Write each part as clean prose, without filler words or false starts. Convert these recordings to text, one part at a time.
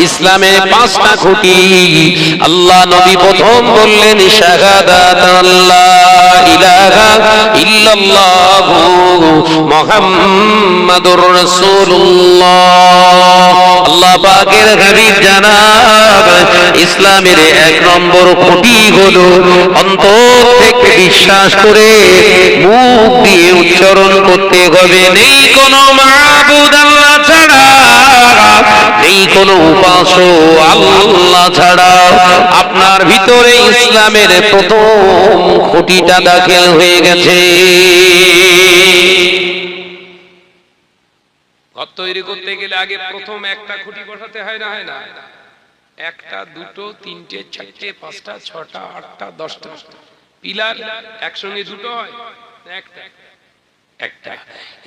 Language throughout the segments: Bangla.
ইসলামের পাঁচটা খুঁটি। আল্লাহ নবী প্রথম বললেন শাহাদাত আল্লাহ ইলাহা ইল্লাল্লাহু মুহাম্মাদুর রাসূলুল্লাহ। আল্লাহ পাকের হাবিব জানাব ইসলামের এক নম্বর খুঁটি হলো অন্তর থেকে বিশ্বাস করে মুখ দিয়ে উচ্চারণ করতে হবে নেই কোনো মাবুদ আল্লাহ ছাড়া, নেই কোনো উপাস্য আল্লাহ ছাড়া। আপনার ভিতরে ইসলামের প্রথম খুঁটিটা দাখিল হয়ে গেছে। ঘর তৈরি করতে গেলে আগে প্রথম একটা খুঁটি বসাতে হয় না, হয় না? একটা, দুটো, তিনটে, চারটে, পাঁচটা, ছটা, আটটা, 10টা পিলার একসঙ্গে দুটো হয়, একটা একটা।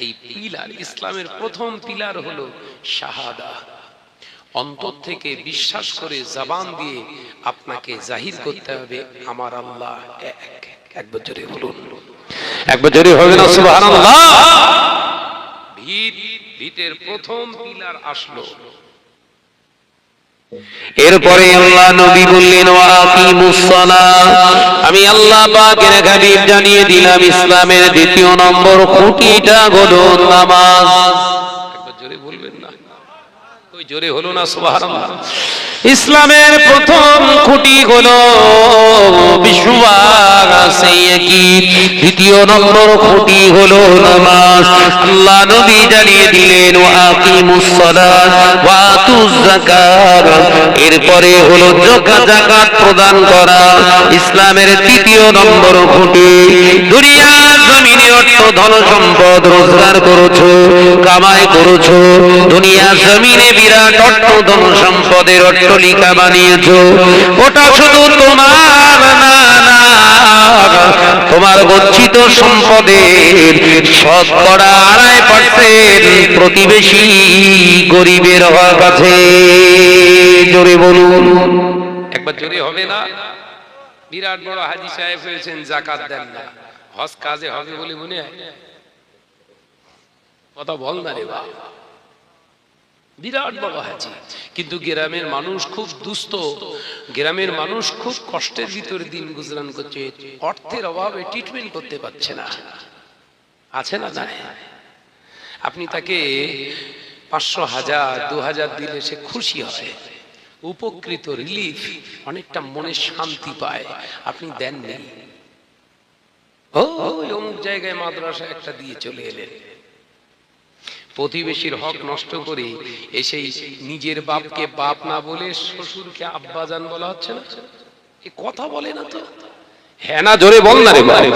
এই পিলার, ইসলামের প্রথম পিলার হলো শাহাদা। অন্তর থেকে বিশ্বাস করে জবান দিয়ে আপনাকে জাহির করতে হবে আমার আল্লাহ এক। একবার জোরে বলুন, একবার জোরে হবে না সুবহানাল্লাহ। ভিতের প্রথম পিলার আসলো। এরপরে আল্লাহ নবী বললেন ওয়া আকিমুস সালাহ। আমি আল্লাহ পাকের হাবিব জানিয়ে দিলাম ইসলামের দ্বিতীয় নম্বর খুঁটিটা হলো নামাজ। একবার জোরে বলবেন না, ওই জোরে হলো না সুবহানাল্লাহ। ইসলামের প্রথম খুঁটি হলো বিশ্বাস, দ্বিতীয় নম্বর খুঁটি হলো নামাজ। আল্লাহ নবী জানিয়ে দিলেন ওয়া আকিমুস সালাত ওয়া আতুজ যাকাত। এরপরে হলো যাকাত প্রদান করা। ইসলামের তৃতীয় নম্বর খুঁটি। দুনিয়া জমিনে অর্থ ধন সম্পদ রোজগার করেছো, কামাই করেছো, দুনিয়া জমিনে বিরাট অর্থ ধন সম্পদের অট্টালিকা বানিয়েছো, ওটা শুধু তোমার না, তোমার গচ্ছিত সম্পদের শতকরা 2.5% প্রতিবেশী গরিবের হক আছে। জোরে বলুন, একবার জোরে হবে না? বিরাট বড় হাজী সাহেব হয়েছেন, যাকাত দেন না, হজ কাজে হবে বলে মনে হয়? কথা বল না রে বাবা। বিরাট বড় হাজী, কিন্তু গ্রামের মানুষ খুব দুস্থ, গ্রামের মানুষ খুব কষ্টের ভিতরে দিন গুজরান করছে, অর্থের অভাবে ট্রিটমেন্ট করতে পারছে না, আছে না? নাই। আপনি তাকে 500, 1000, 2000 দিলে সে খুশি হয়, উপকৃত, রিলিফ, অনেকটা মনে শান্তি পায়। আপনি দেন নেই, ওই অমুক জায়গায় মাদ্রাসা একটা দিয়ে চলে এলেন। প্রতিবেশীর হক নষ্ট করে এসে নিজের বাপকে বাপ না বলে শ্বশুরকে আব্বাজান বলা হচ্ছে না? এ কথা বলে না তো? হ্যাঁ না, জোরে বল না রে ভাই।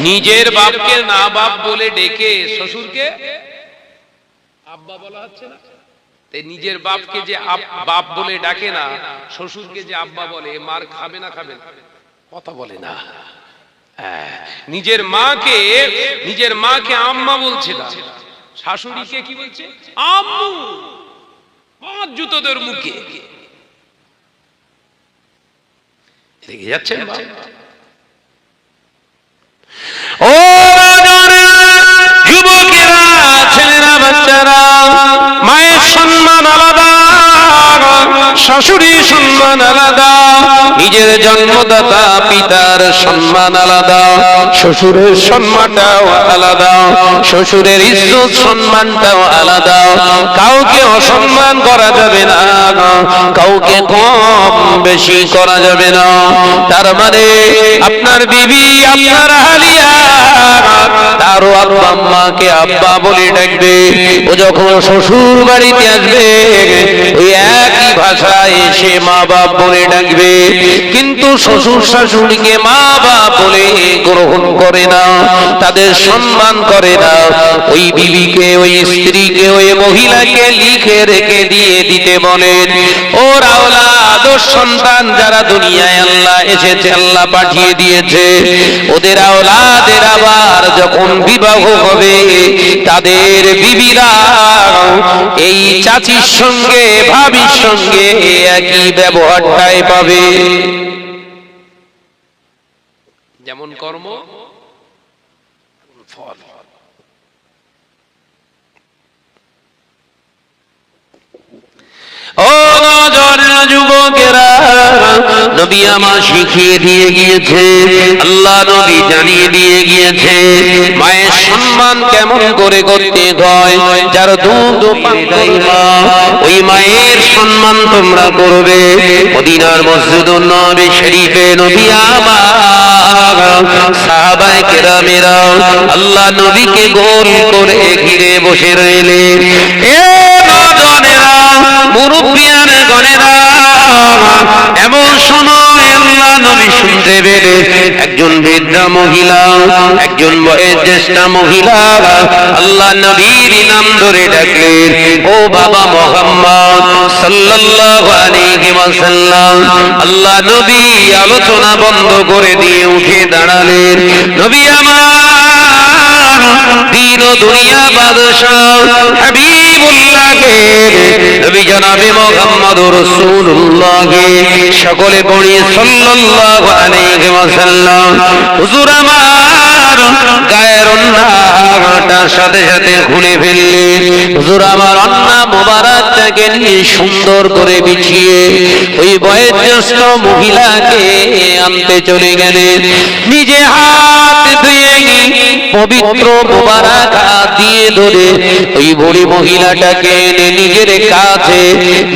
নিজের বাপকে না বাপ বলে ডেকে শ্বশুরকে আব্বা বলা হচ্ছে না? নিজের বাপকে যে বাপ বলে ডাকে না, শ্বশুরকে যে আব্বা বলে, মার খাবে না? খাবে না? কথা বলে না। নিজের মাকে আম্মা বলছে না, শাশুড়িকে কি বলছে? আম্মু। 5 জুতো তোর মুখে। দেখে যাচ্ছেন ও যুবকেরা, ছেলেরা, বাচ্চারা, মায়ের সম্মান আলাদা, শাশুড়ির সম্মান আলাদা, নিজের জন্মদাতা পিতার সম্মান আলাদা, শ্বশুরের সম্মানটাও আলাদা, শ্বশুরের ইজ্জত সম্মানটাও আলাদা। কাউকে অসম্মান করা যাবে না, কাউকে কম বেশি করা যাবে না। তার মানে আপনার বিবি, আপনার আলিয়া, তারও আব্বা আম্মাকে আব্বা বলে ডাকবে। ও যখন শ্বশুর বাড়িতে আসবে ওই একই ভাষায় এসে মা বাপ বলে ডাকবে, কিন্তু শ্বশুর শাশুড়িকে মা বাপ বলে গ্রহণ করে না, তাদের সম্মান করে না। ওই বিবিকে, ওই স্ত্রীকে, ওই মহিলাকে লিখে রেখে দিতে বলেন, ওর আওলাদ, ওর সন্তান যারা দুনিয়ায় আল্লাহ এসেছে, আল্লাহ পাঠিয়ে দিয়েছে, ওদের আওলাদের আবার যখন বিবাহ হবে তাদের বিবিরা এই চাচির সঙ্গে, ভাবির সঙ্গে একই ব্যবহারটাই পাবে। যেমন কর্ম ফল। ও নজর যুবকেরা, নবী আমার শিখিয়ে দিয়ে গিয়েছে, আল্লাহ নবী জানিয়ে দিয়ে গিয়েছে মায়ের সম্মান কেমন করে করতে হয়। যার দুধ পান করে মা, ওই মায়ের সম্মান তোমরা করবে। মদিনার মসজিদুন নবী শরীফে নবী আমার সাহাবায়ে কেরামেরা আল্লাহ নবীকে গোল করে ঘিরে বসে রইলেন। এ নজনেরা, মুরব্বিয়ান গণেরা, এমন সময় আল্লাহ নবী শুনতে পেলে একজন বৃদ্ধা মহিলা, একজন বয়োজ্যেষ্ঠ মহিলা আল্লাহ নবীর নাম ধরে ডাকলেন, ও বাবা মুহাম্মদ সাল্লাল্লাহু আলাইহি ওয়াসাল্লাম। আল্লাহ নবী আলোচনা বন্ধ করে দিয়ে উঠে দাঁড়ালেন। নবী আমার দীন ও দুনিয়া বাদশাহ হাবিবুল্লাহকে, নবী জনাবে মুহাম্মদুর রাসূলুল্লাহকে সকলে পড়ি সাল্লাল্লাহু আলাইহি ওয়াসাল্লাম। হুজুর আমার গায়ের ওন্নাটার সাথে সাথে খুলে ফেললেন। হুজুর আমার ওন্না মোবারকটাকে নিয়ে সুন্দর করে বিছিয়ে ওই বয়োজ্যেষ্ঠ মহিলাকে আনতে চলে গেলেন। নিজে হাত ধুয়ে পবিত্র মোবারক হাত দিয়ে ধরে ওই বুড়ি মহিলাটাকে এনে নিজের কাছে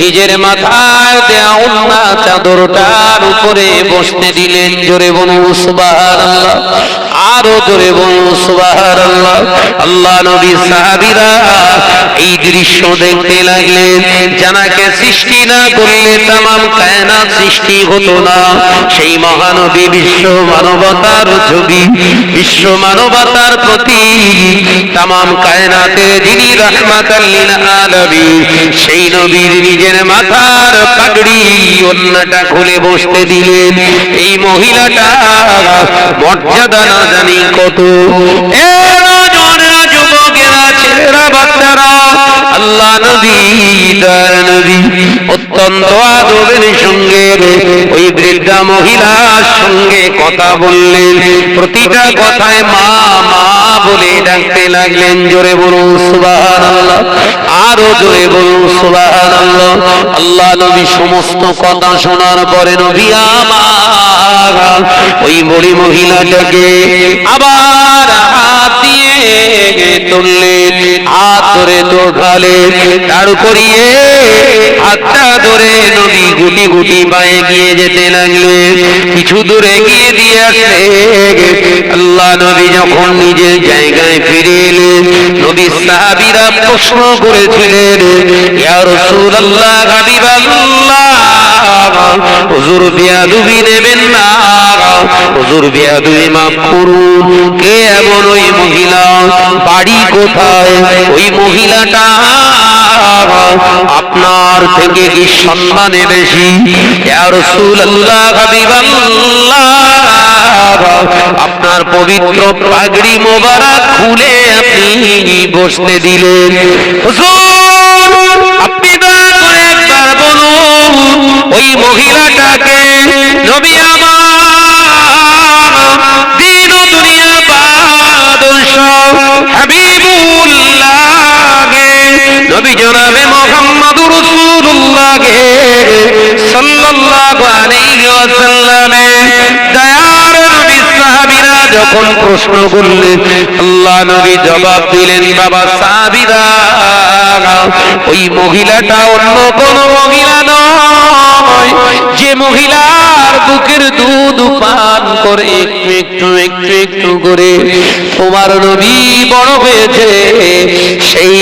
নিজের মাথায় দেয়া ওন্না চাদরটার উপরে বসতে দিলেন। জোরে বলুন সুবহানাল্লাহ, আরো জোরে বলুন সুবহানাল্লাহ। আল্লাহ নবী সাহাবীরা এই দৃশ্য দেখতে লাগলেন। জানাকে সৃষ্টি না করলে তামাম কায়নাত সৃষ্টি হতো না। সেই মহানবী বিশ্ব মানবতার ছবি, বিশ্ব মানবতার প্রতি তামাম কায়নাতে যিনি রাহমাতাল লিল আলামিন, সেই নবীর নিজের মাথার পাগড়ি ওন্নাটা খুলে বসতে দিলেন। এই মহিলাটা মর্যাদা না জানি কত। এ নজনেরা, যুবকেরা, ছেলেরা, বাচ্চারা, আল্লাহ নবী তার নবী অত্যন্ত আদবের সঙ্গে ওই বৃদ্ধা মহিলার সঙ্গে কথা বললেন। প্রতিটা কথায় মা মা বলে ডাকতে লাগলেন। জোরে বলুন সুবহানাল্লাহ, আরো জোরে বলুন সুবহানাল্লাহ। আল্লাহ নবী সমস্ত কথা শোনার পরে নবী আমার ওই বুড়ি মহিলাটাকে আবার হাত দিয়ে তুললেন, হাত ধরে তোড়ালেন, তার করিয়ে হাতটা ধরে নবী গুটি গুটি পায়ে গিয়ে যেতে লাগলেন। কিছু দূরে গিয়ে দিয়ে আসলে আল্লাহ নবী যখন নিজের জায়গায় ফিরে এলেন, নবী সাহাবীরা প্রশ্ন করেছিলেন, ইয়া রাসূলুল্লাহ, হাবিবাল্লাহ, হুজুর বিয়াদবি নেবেন না, হুজুর বিয়াদবি মাফ করুন। কে এমন ওই মহিলা, বাড়ি কোথায়, ওই মহিলাটা আপনার থেকে কি সম্মানে বেশি? ইয়া রাসূলুল্লাহ, হাবিবাল্লাহ, আপনার পবিত্র পাগড়ি মোবারক খুলে আপনি বসতে দিলেন। হুজুর, আপনি দয়া করে একবার বলুন ওই মহিলাটাকে নবী আমার দিন ও দুনিয়া বাদশাহ হাবিবুল্লাহকে, নবী জনাবে মুহাম্মদুর রাসূলুল্লাহকে সাল্লাল্লাহু আলাইহি ওয়াসাল্লামে দয়ার নবী সাহাবীরা যখন প্রশ্ন করলেন, আল্লাহ নবী জবাব দিলেন, বাবা সাহাবীরা, ওই মহিলাটা অন্য কোন মহিলা নয়, যে মহিলার বুকের দুধ পান করে একটু একটু একটু একটু করে তোমার নবী বড় হয়েছে, সেই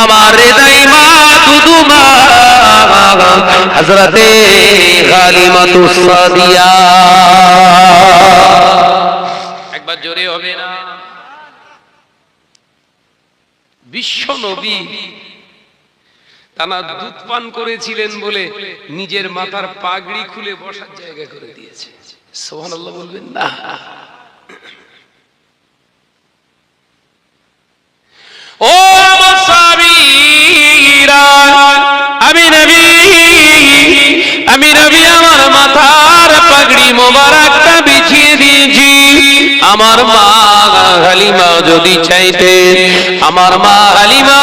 আমার হৃদয় মা দুধু মা হযরতে হালিমাতুস সাদিয়া। একবার জোরে হবে না? বিশ্ব নবী তারা দুধ পান করেছিলেন বলে নিজের মাথার পাগড়ি খুলে বসার জায়গা করে দিয়েছে। সুবহানাল্লাহ বলবেন না? ও আমার সাহাবীরা, আমি নবী আমার মাথার পাগড়ি মোবারকটা বিছিয়ে দিয়েছি। আমার মা হালিমা যদি চাইতে, আমার মা হালিমা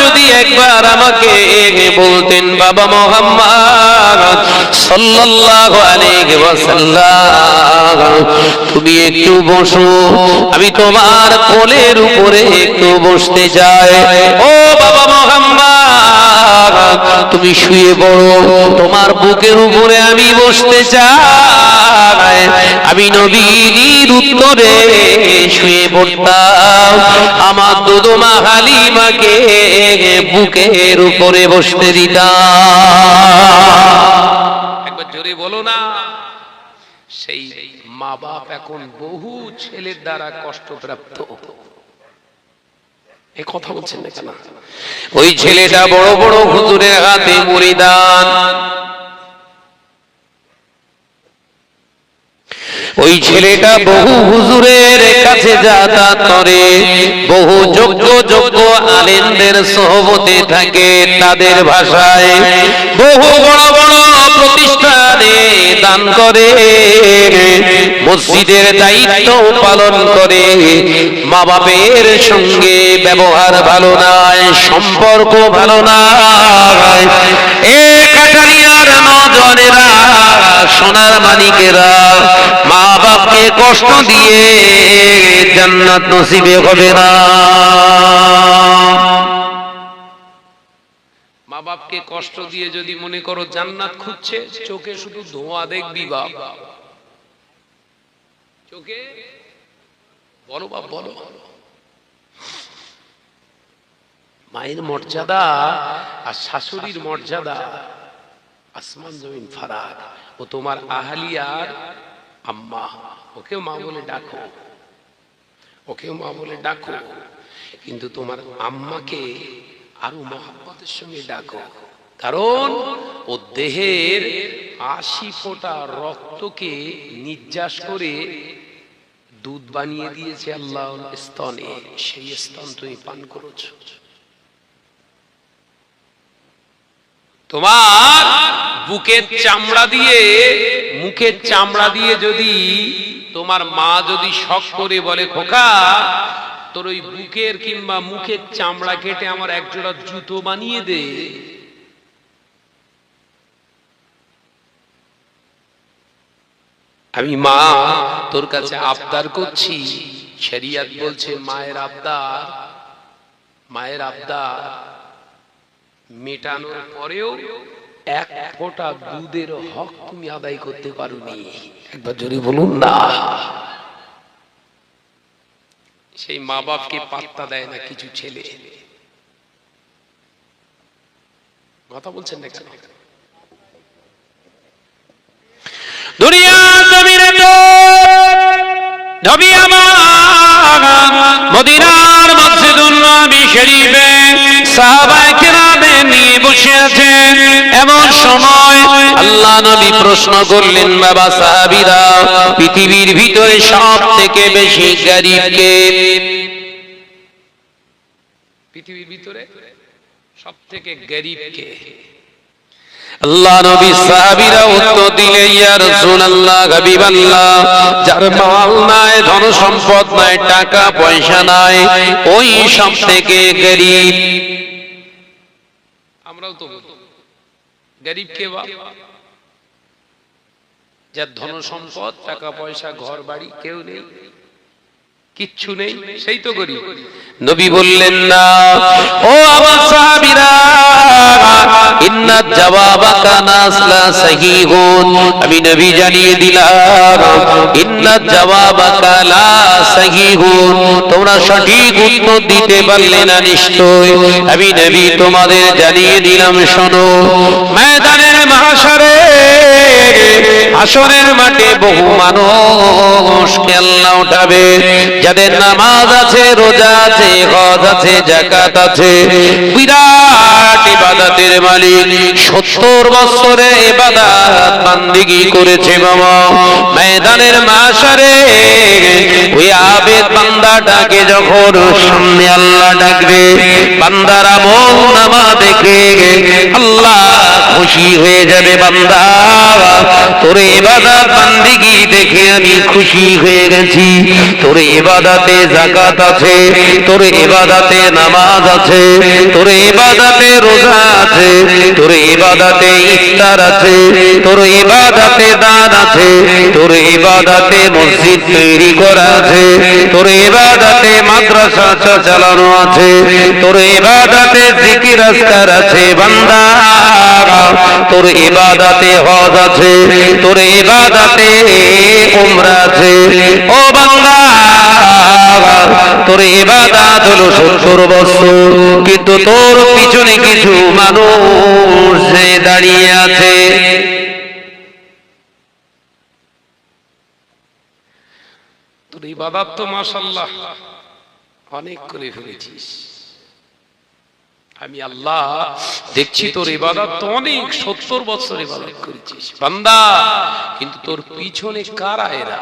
যদি একবার আমাকে বলতেন, বাবা মুহাম্মদ সাল্লাল্লাহু আলাইহি ওয়াসাল্লাম, তুমি একটু বসো, আমি তোমার কোলের উপরে একটু বসতে চাই। ও বাবা মুহাম্মদ, তুমি শুয়ে পড়ো, তোমার বুকের উপরে আমি বসতে চাই। আমি নবীর উত্তরে শুয়ে পড়তাম, আমার দুদমা হালিমাকে বুকের উপরে বসতে দিতাম। একবার জোরে বলো না। সেই মা বাপ এখন বহু ছেলের দ্বারা কষ্টপ্রাপ্ত। এই কথা বলছেন না কেন? ওই ছেলেটা বড় বড় হুজুরের হাতে মুরিদান, ওই ছেলেটা বহু হুজুরের কাছে যাতায়াত করে, বহু যোগ্য যোগ্য আলেমদের সোহবতে থাকে, তাদের ভাষায় বহু বড় বড় প্রতিষ্ঠানে দান করে, মসজিদের দায়িত্ব পালন করে। মা বাপের সঙ্গে ব্যবহার ভালো নয়, সম্পর্ক ভালো নয়। এ কাটারিয়ার নজনেরা, সোনার মানিকেরা, মা বাপকে কষ্ট দিয়ে জান্নাত নসিবে হবে না। মা বাপকে কষ্ট দিয়ে যদি মনে করো জান্নাত খুঁজছে, চোখে শুধু ধোঁয়া দেখবি বাপ। চোখে বলো বাপ বলো। মায়ের মর্যাদা আর শাশুড়ির মর্যাদা আসমান জমিন ফারাক। ও তোমার আহলিয়ার আম্মা, ওকেও মা বলে ডাকো, ওকেও মা বলে ডাকো, কিন্তু তোমার আম্মাকে আরো মহব্বতের সঙ্গে ডাকো। কারণ ও দেহের 80 ফোঁটা রক্তকে নির্যাস করে দুধ বানিয়ে দিয়েছে আল্লাহ স্তনে, সেই স্তন তুমি পান করেছো। তোমার বুকের চামড়া দিয়ে, মুখের চামড়া দিয়ে যদি তোমার মা যদি শখ করে বলে, খোকা তোর ওই বুকের কিংবা মুখের চামড়া কেটে আমার একজোড়া জুতো বানিয়ে দে, আমি মা তোর কাছে আবদার করছি। শরিয়ত বলছে মায়ের আবদার, মায়ের আবদার মেটানোর পরেও 1 ফোঁটা দুধের হক তুমি আদায় করতে পারোনি। একবার জোরে বলুন না। সেই মা বাপকে পাত্তা দেয় না কিছু ছেলে। কথা বলছেন না কেন? দুনিয়া জমিনে তো নবী আমার মদিনার মসজিদুল নবী শরীফে সাহাবায়ে কেরামে নিয়ে বসে আছেন। এমন সময় আল্লাহ নবী প্রশ্ন করলেন, বাবা সাহাবীরা, পৃথিবীর ভিতরে সবথেকে বেশি গরীব কে? পৃথিবীর ভিতরে সবথেকে গরীব কে? আল্লাহ নবী সাহাবীরা উত্তর দিলেন, ইয়া রাসূলুল্লাহ, হাবিবাল্লাহ, যার মাল নাই, ধন সম্পদ নাই, টাকা পয়সা নাই, ওই সবথেকে গরীব। আমরাও তো গরীব কে? যার ধন সম্পদ, টাকা পয়সা, ঘর বাড়ি কেউ নেই, কিচ্ছু নেই, সেই তো গরীব। নবী বললেন, না ও আমার সাহাবীরা, ইন্না জাওয়াবাকা নাসলা সাহিহুন, আমি নবী জানিয়ে দিলাম, ইন্না জাওয়াবাকা লা সাহিহুন, তোমরা সঠিক উত্তর দিতে পারলে না নিশ্চয়। আমি নবী তোমাদের জানিয়ে দিলাম, শোনো, ময়দানের মাহশরে, হাসরের মাঠে বহু মানুষকে আল্লাহ উঠাবে, যাদের নামাজ আছে, রোজা আছে, হজ আছে, যাকাত আছে, বিরাট ইবাদতের মালিক, 70 বছরে ইবাদত বান্দিগি করেছে। বাবা, ময়দানের মাহশরে ওই আবেদ বান্দাটাকে যখন সামনে আল্লাহ ডাকবে, বান্দার আমল নামা দেখে আল্লাহ খুশি হয়ে যাবে বান্দা তোর ইবাদত বান্দিগি দেখে আমি খুশি হয়ে গেছি তোর ইবাদতে যাকাত আছে তোর ইবাদতে নামাজ আছে তোর ইবাদতে রোজা আছে তোর ইবাদতে ইফতার আছে তোর ইবাদতে দান আছে তোর ইবাদতে মসজিদ তৈরি করা আছে তোর ইবাদতে মাদ্রাসা চালানো আছে তোর ইবাদতে জিকির আজকার আছে বান্দা তোর ইবাদতে হজ আছে তোর ইবাদতে উমরা আছে ও বান্দা তোর ইবাদত হলো 70 বছর কিন্তু তোর পিছনে কিছু মানুষ দাঁড়িয়ে আছে তোর ইবাদত তো মাশাআল্লাহ অনেক করে ফেলেছিস আমি আল্লাহ দেখছি তোর ইবাদত তো অনেক 70 বছর ইবাদত করেছিস বান্দা কিন্তু তোর পিছনে কারা এরা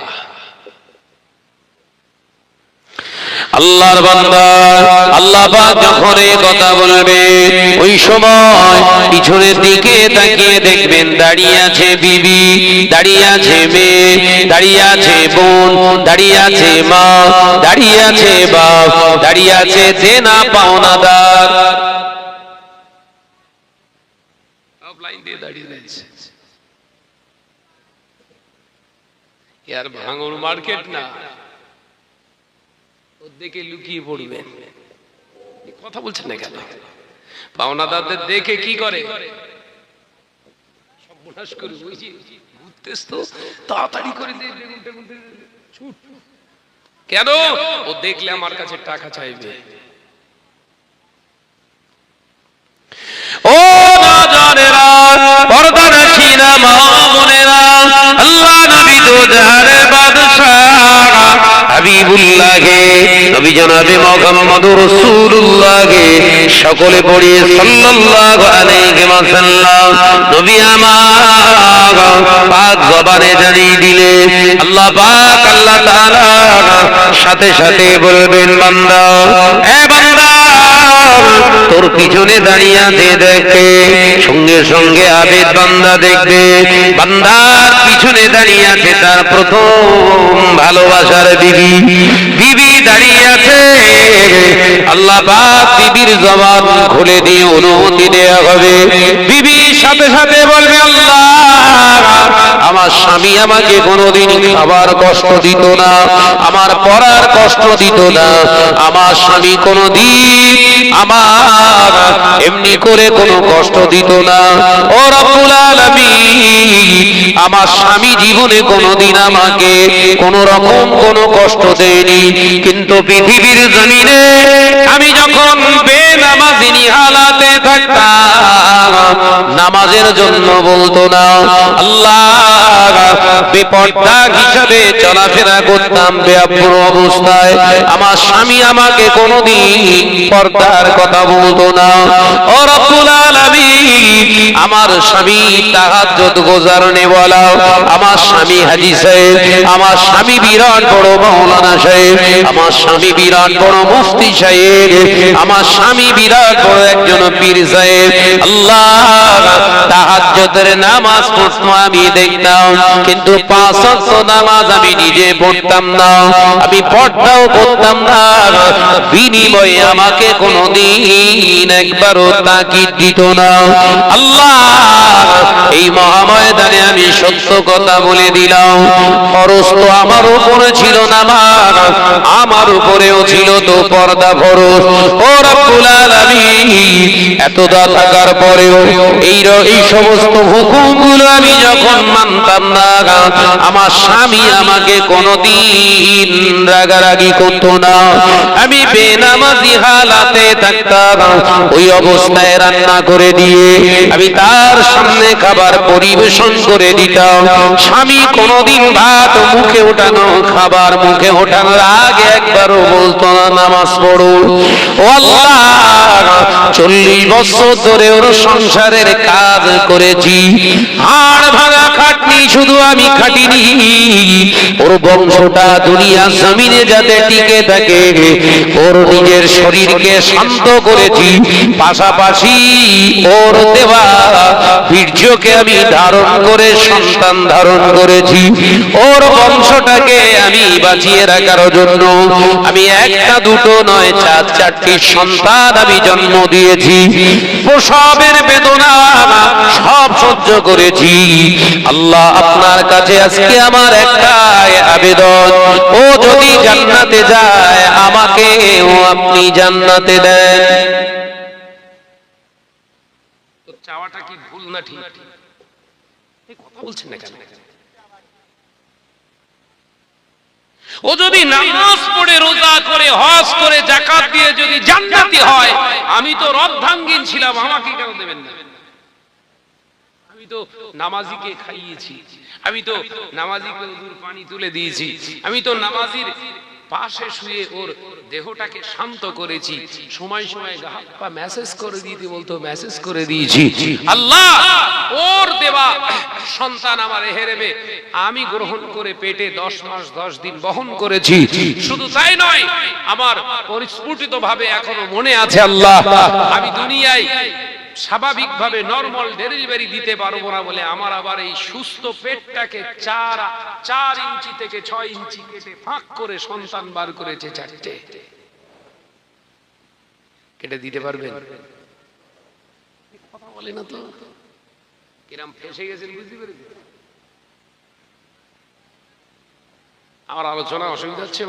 আল্লাহর বান্দা আল্লাহ পাক যখন এই কথা বলবে ওই সময় পিছনের দিকে তাকিয়ে দেখবেন দাঁড়িয়ে আছে বিবি দাঁড়িয়ে আছে মেয়ে দাঁড়িয়ে আছে বোন দাঁড়িয়ে আছে মা দাঁড়িয়ে আছে বাপ দাঁড়িয়ে আছে দেনা পাওনাদার লাইন দিয়ে দাঁড়িয়ে রয়েছে ইয়ার ভাঙর মার্কেট না ওর দেখে লুকিয়ে পড়বেন কথা বলছেন না কেন পাওনাদারদের দেখে কি করে সর্বনাশ করে ওই যে ঘুরতেছ তো তাড়াতাড়ি করে দে ছুট কেন ও দেখলে আমার কাছে টাকা চাইবে ও নজরেরা পর্দানশীনা মা বোনেরা আল্লাহ নবী তো জাহানের বাদশাহ হাবিবুল্লাহকে নবী জনাবে মুহাম্মদুর রাসূলুল্লাহকে সকলে পড়ি সাল্লাল্লাহু আলাইহি ওয়াসাল্লাম নবী আমার পাক জবানে জানিয়ে দিলে আল্লাহ পাক আল্লাহ তাআলা সাথে সাথে বলবেন বান্দা এ বান্দা তোর পিছনে দাঁড়িয়ে আছে দেখে সঙ্গে সঙ্গে আবেদ বান্দা দেখবে বান্দার পিছনে দাঁড়িয়ে আছে তার প্রথম ভালোবাসার বিবি বিবি দাঁড়িয়ে আছে আল্লাহ পাক বিবির জবান খুলে দিয়ে অনুমতি দেয়া হবে বিবি সাথে সাথে বলবে আল্লাহ আমার স্বামী আমাকে কোনোদিন খাবার কষ্ট দিত না আমার পড়ার কষ্ট দিত না আমার স্বামী কোনোদিন আমার এমনি করে কোনো কষ্ট দিত না ও রব্বুল আলামিন আমার স্বামী জীবনে কোনোদিন আমাকে কোন রকম কোনো কষ্ট দেয়নি কিন্তু পৃথিবীর জমিনে আমি যখন বেনামাজি হালাতে থাকতাম নামাজের জন্য বলতো না আল্লাহ বেপর্দা হিসাবে চলাফেরা করতাম বেআব্রু অবস্থায় আমার স্বামী আমাকে কোনোদিন পর্দার কথা বলতো না ও রব্বুল আলামিন আমার স্বামী তাহাজ্জুদ গোজারনে বলা আমার স্বামী হাজী সাহেব আমার স্বামী বিরাট বড় মাওলানা সাহেব আমার স্বামী বিরাট বড় মুফতি সাহেব আমার স্বামী বিরাট বড় একজন পীর সাহেব আল্লাহ তাহাজ্জুদের নামাজ পড়তো আমি দেখতাম কিন্তু 5 ওয়াক্ত নামাজ আমি নিজে পড়তাম না আমি পর্দাও করতাম না বিনিময়ে আমাকে কোনোদিন একবারও তাকিদ দিত না আল্লাহ এই মহাময়দানে আমি সত্য কথা বলে দিলাম ফরজ তো আমার উপরে ছিল নামাজ আমার উপরেও ছিল তো পর্দা ফরজ ও রব্বুল আলামিন এত দা থাকার পরেও এই সমস্ত হুকুমগুলো আমি যখন মানতাম না আমার স্বামী আমাকে কোনোদিন রাগারাগি করতো না আমি বেনামাজি হালাতে থাকতাম ওই অবস্থায় রান্না করে দিয়ে আমি তার সামনে খাবার পরিবেশন করে দিতাম স্বামী কোনোদিন ভাত মুখে ওঠানো খাবার মুখে ওঠানোর আগে একবারও বলতো না নামাজ পড়ো ও আল্লাহ 40 বছর ধরে ওর সংসারের কাজ করেছি হাড় ভাঙা খাটনি শুধু আমি খাটিনি, ওর বংশটা দুনিয়া জমিনে যাতে টিকে থাকে, ওর নিজের শরীরকে শান্ত করেছি, পাশাপাশি ওর দেওয়া বীর্যকে আমি ধারণ করে সন্তান ধারণ করেছি। ওর বংশটাকে আমি বাঁচিয়ে রাখার জন্য আমি একটা দুটো নয়, চার চারটি সন্তান আমি জন্ম দিয়েছি। প্রসবের বেদনা সব সহ্য করেছি। আল্লাহ, আপনার কাছে আজকে আমার একটাই আবেদন, ও যদি জান্নাতে যায় আমাকে ও আপনি জান্নাতে দেন। তো চাওয়াটা কি ভুল না ঠিক? এই কথা বলছেন না কেন? ও যদি নামাজ পড়ে, রোজা করে, হজ করে, যাকাত দিয়ে যদি জান্নাতি হয়, আমি তো রদ্ধাঙ্গিন ছিলাম, আমাকে কেন দেবেন না? আমি তো নামাজিকে খাইয়েছি, আমি তো নামাজিকে ওযুর পানি তুলে দিয়েছি, আমি তো নামাজির পাশে শুয়ে ওর দেহটাকে শান্ত করেছি, সময় সময় গাহাপ্পা মেসেজ করে দিতে বলতো, মেসেজ করে দিয়েছি। আল্লাহ, ওর দেওয়া সন্তান আমার এহেরেমে আমি গ্রহণ করে পেটে 10 মাস 10 দিন বহন করেছি। শুধু তাই নয়, আমার পরিস্ফুটিত ভাবে এখনো মনে আছে আল্লাহ, আমি দুনিয়ায় স্বাভাবিকভাবে নরমাল ডেলিভারি দিতে পারবো না বলে আমার আবার এই সুস্থ পেটটাকে 4 ইঞ্চি থেকে 6 ইঞ্চি কেটে ফাঁক করে সন্তান বার করেছে 4টে। কেটে দিতে পারবেন? কথা বলে না তো, কিরম ফেসে গেছেন বুঝতে পেরেছেন? আমার আলোচনা অসুবিধা হচ্ছে?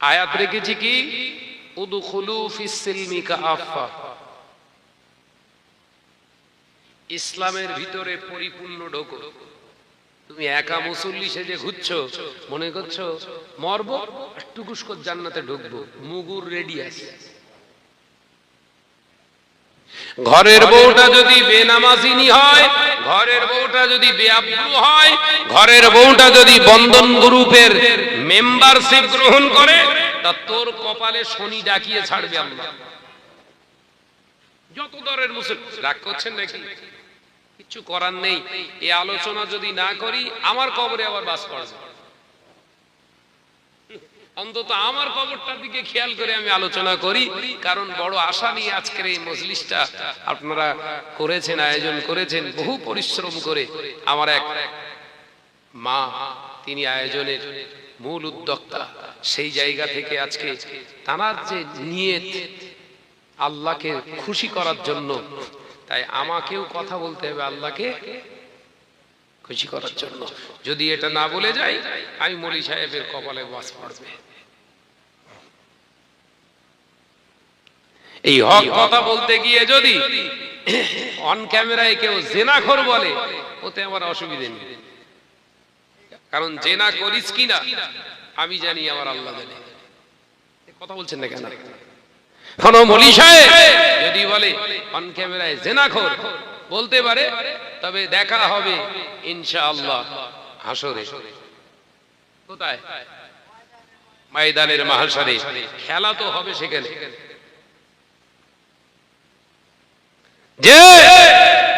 আয়াত রেখেছি কি, উদখুলু ফিস সিলমি কাফা, ইসলামের ভিতরে পরিপূর্ণ ঢোকো। তুমি একা মুসল্লি সেজে ঘুরছো, মনে করছো মরবো টুকুস করে জান্নাতে ঢুকবো, মুগুর রেডি আছে। ঘরের বউটা যদি বেনামাজিনী হয়, ঘরের বউটা যদি বেআব্রু হয়, ঘরের বউটা যদি বন্ধন গ্রুপের মেম্বারশিপ গ্রহণ করে, তা তোর কপালে শনি ডাকিয়ে ছাড়বে আল্লাহ। যত দরের মুসলমান রাগ করছেন নাকি? কিছু করার নেই। এই আলোচনা যদি না করি আমার কবরে আবার বাস করবে। অন্তত আমার কবরটার দিকে খেয়াল করে আমি আলোচনা করি, কারণ বড় আশা নিয়ে আজকের এই মজলিসটা আপনারা করেছেন, আয়োজন করেছেন বহু পরিশ্রম করে। আমার এক মা, তিনি আয়োজনের মূল উদ্যোক্তা, সেই জায়গা থেকে আজকে তার যে নিয়ত আল্লাহকে খুশি করার জন্য, তাই আমাকেও কথা বলতে হবে আল্লাহকে খুশি করার জন্য। যদি এটা না বলে যাই, আমি মলি সাহেবের কপালে বাস পড়বে। এই হক কথা বলতে গিয়ে যদি অন ক্যামেরায় কেউ জেনাখোর বলে, ওতে আমার অসুবিধা নেই, কারণ জেনা করিস কিনা আমি জানি, আমার আল্লাহ জানে। কথা বলছেন না কেন? কোন মলি সাহেব যদি বলে অন ক্যামেরায় জেনাখোর, বলতে পারে, তবে দেখা হবে ইনশাআল্লাহ হাসরে। কোথায়? ময়দানের মাহশরে। খেলা তো হবে সেখানে। যে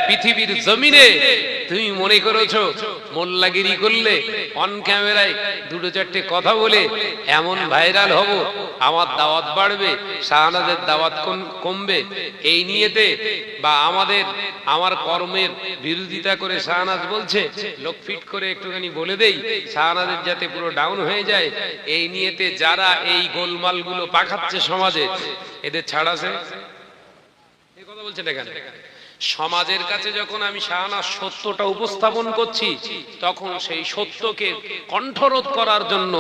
পৃথিবীর জমিনে তুমি মনে করেছো মোল্লাগিরি করলে, অন ক্যামেরায় দুটো চারটে কথা বলে এমন ভাইরাল হব, আমার দাওয়াত বাড়বে, শাহনাজের দাওয়াত কমবে, এই নিয়েতে বা আমার কর্মের বিরোধিতা করে শাহনাজ বলছে, লোক ফিট করে একটুখানি বলে দেই শাহনাজের যাতে পুরো ডাউন হয়ে যায়, এই নিয়েতে যারা এই গোলমালগুলো পাকাচ্ছে সমাজে, এদের ছাড় আছে? কথা বলছেন এখানে। সমাজের কাছে যখন আমি শাহনাজ সত্যটা উপস্থাপন করছি, তখন সেই সত্যকে কণ্ঠরোধ করার জন্য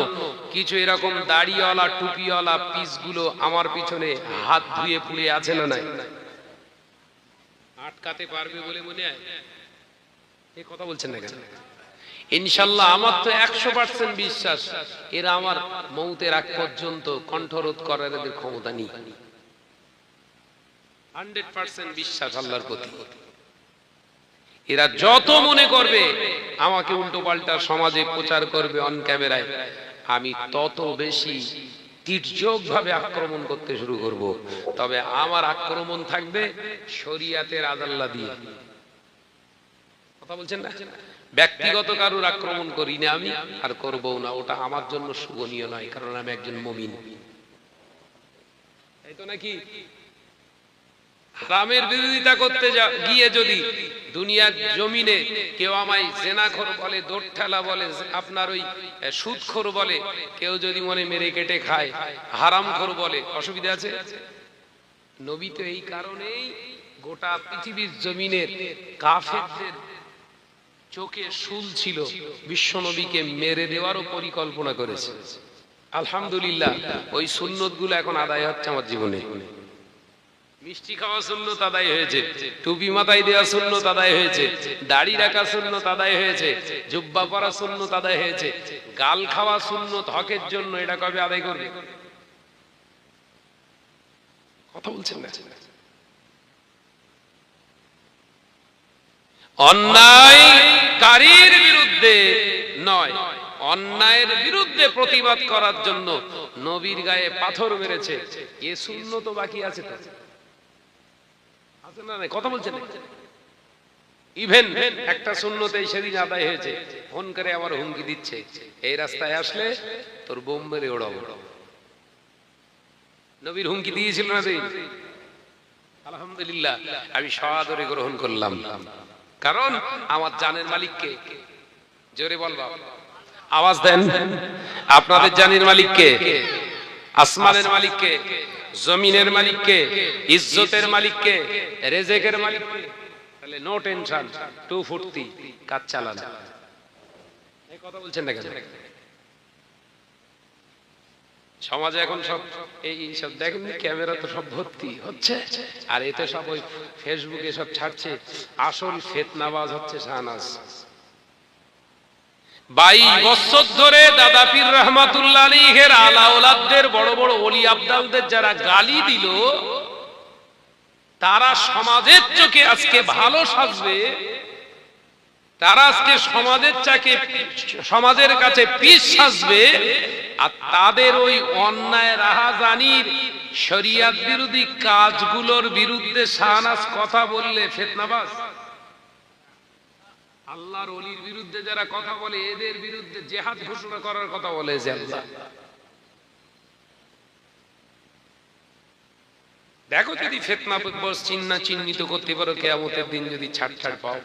কিছু এরকম দাড়িওয়ালা টুপিওয়ালা পিসগুলো আমার পিছনে হাত ধুয়ে পুড়ে আছে না নাই? আটকাতে পারবে বলে মনে হয়? এই কথা বলছেন না কেন? ইনশাআল্লাহ আমার তো 100% বিশ্বাস, এরা আমার মৌতের আগ পর্যন্ত কণ্ঠরোধ করার এদের ক্ষমতা নেই। 100% বিশ্বাস আল্লাহর প্রতি। এরা যত মনে করবে আমাকে উল্টো পাল্টা সমাজে প্রচার করবে অন ক্যামেরায়, আমি তত বেশি তীর্যক ভাবে আক্রমণ করতে শুরু করব। তবে আমার আক্রমণ থাকবে শরিয়াতের আদাল্লা দিয়ে। কথা বলছেন না? ব্যক্তিগত কারুর আক্রমণ করি না আমি, আর করবো না, ওটা আমার জন্য শুভনীয় নয়, কারণ আমি একজন মুমিন। এই তো নাকি? হারামের বিরোধিতা করতে গিয়ে যদি দুনিয়ার জমিনে কেউ আমায় জেনাখোর বলে, দোট ঠেলা বলে, আপনার ওই সুদখোর বলে, কেউ যদি মনে মেরে কেটে খায়, হারামখোর বলে, অসুবিধা আছে? নবী তো এই কারণেই গোটা পৃথিবীর জমিনের কাফেরদের চোখে শুল ছিল, বিশ্ব নবীকে মেরে দেওয়ারও পরিকল্পনা করেছে। আলহামদুলিল্লাহ ওই সুন্নতগুলো এখন আদায় হচ্ছে আমার জীবনে। মিষ্টি খাওয়া সুন্নত আদায় হয়েছে, টুপি মাথায় দেওয়া সুন্নত আদায় হয়েছে, দাড়ি রাখা সুন্নত আদায় হয়েছে, জুব্বা পরা সুন্নত আদায় হয়েছে, গাল খাওয়া সুন্নত হকের জন্য, এটা কবে আদায় করবে? কথা বলছেন না? অন্যায়কারীর বিরুদ্ধে নয়, অন্যায়ের বিরুদ্ধে প্রতিবাদ করার জন্য নবীর গায়ে পাথর মেরেছে, এ সুন্নত বাকি আছে তো? আছে না? কথা বলছেন? ইভেন একটা সুন্নতে সেদিন আদায় হয়েছে, ফোন করে আবার হুমকি দিচ্ছে, এই রাস্তায় আসলে তোর বোম মেরে ওড়াবো। নবীর হুমকি দিয়েছিল না? আলহামদুলিল্লাহ আমি সআদরে গ্রহণ করলাম, কারণ আমার জানের মালিককে। জোরে বলবা, আওয়াজ দেন। আপনাদের জানের মালিককে, আসমানের মালিককে, জমিনের মালিককে, ইজ্জতের মালিককে, রেজেকের মালিককে। তাহলে নো টেনশন, 240 কাজ চালান। এই কথা বলছেন না কেন? সমাজে এখন সব এই সব দেখেন, ক্যামেরা তো সব ভর্তি হচ্ছে, আর এতে সব ওই ফেসবুকে সব ছাড়ছে। আসল ফিতনাবাজ হচ্ছে শাহনাজ। 22 বছর ধরে দাদা পীর রহমাতুল্লাহ আলাইহির আলা ওলাদদের, বড় বড় ওলি আব্দালদের যারা গালি দিল, তারা সমাজের চোখে আজকে ভালো সাজবে, তারা আজকে সমাজের কাছে পীর সাজবে, আর তাদের ওই অন্যায় রাহাজানির শরিয়ত বিরোধী কাজগুলোর বিরুদ্ধে শাহনাজ কথা বললে ফিতনাবাজ। আল্লাহর ওলির বিরুদ্ধে যারা কথা বলে, এদের বিরুদ্ধে জিহাদ ঘোষণা করার কথা বলে যে আল্লাহ। দেখো যদি ফিতনাবাজ চিহ্নিত করতে পারো, কিয়ামতের দিন যদি ছাড় পাও।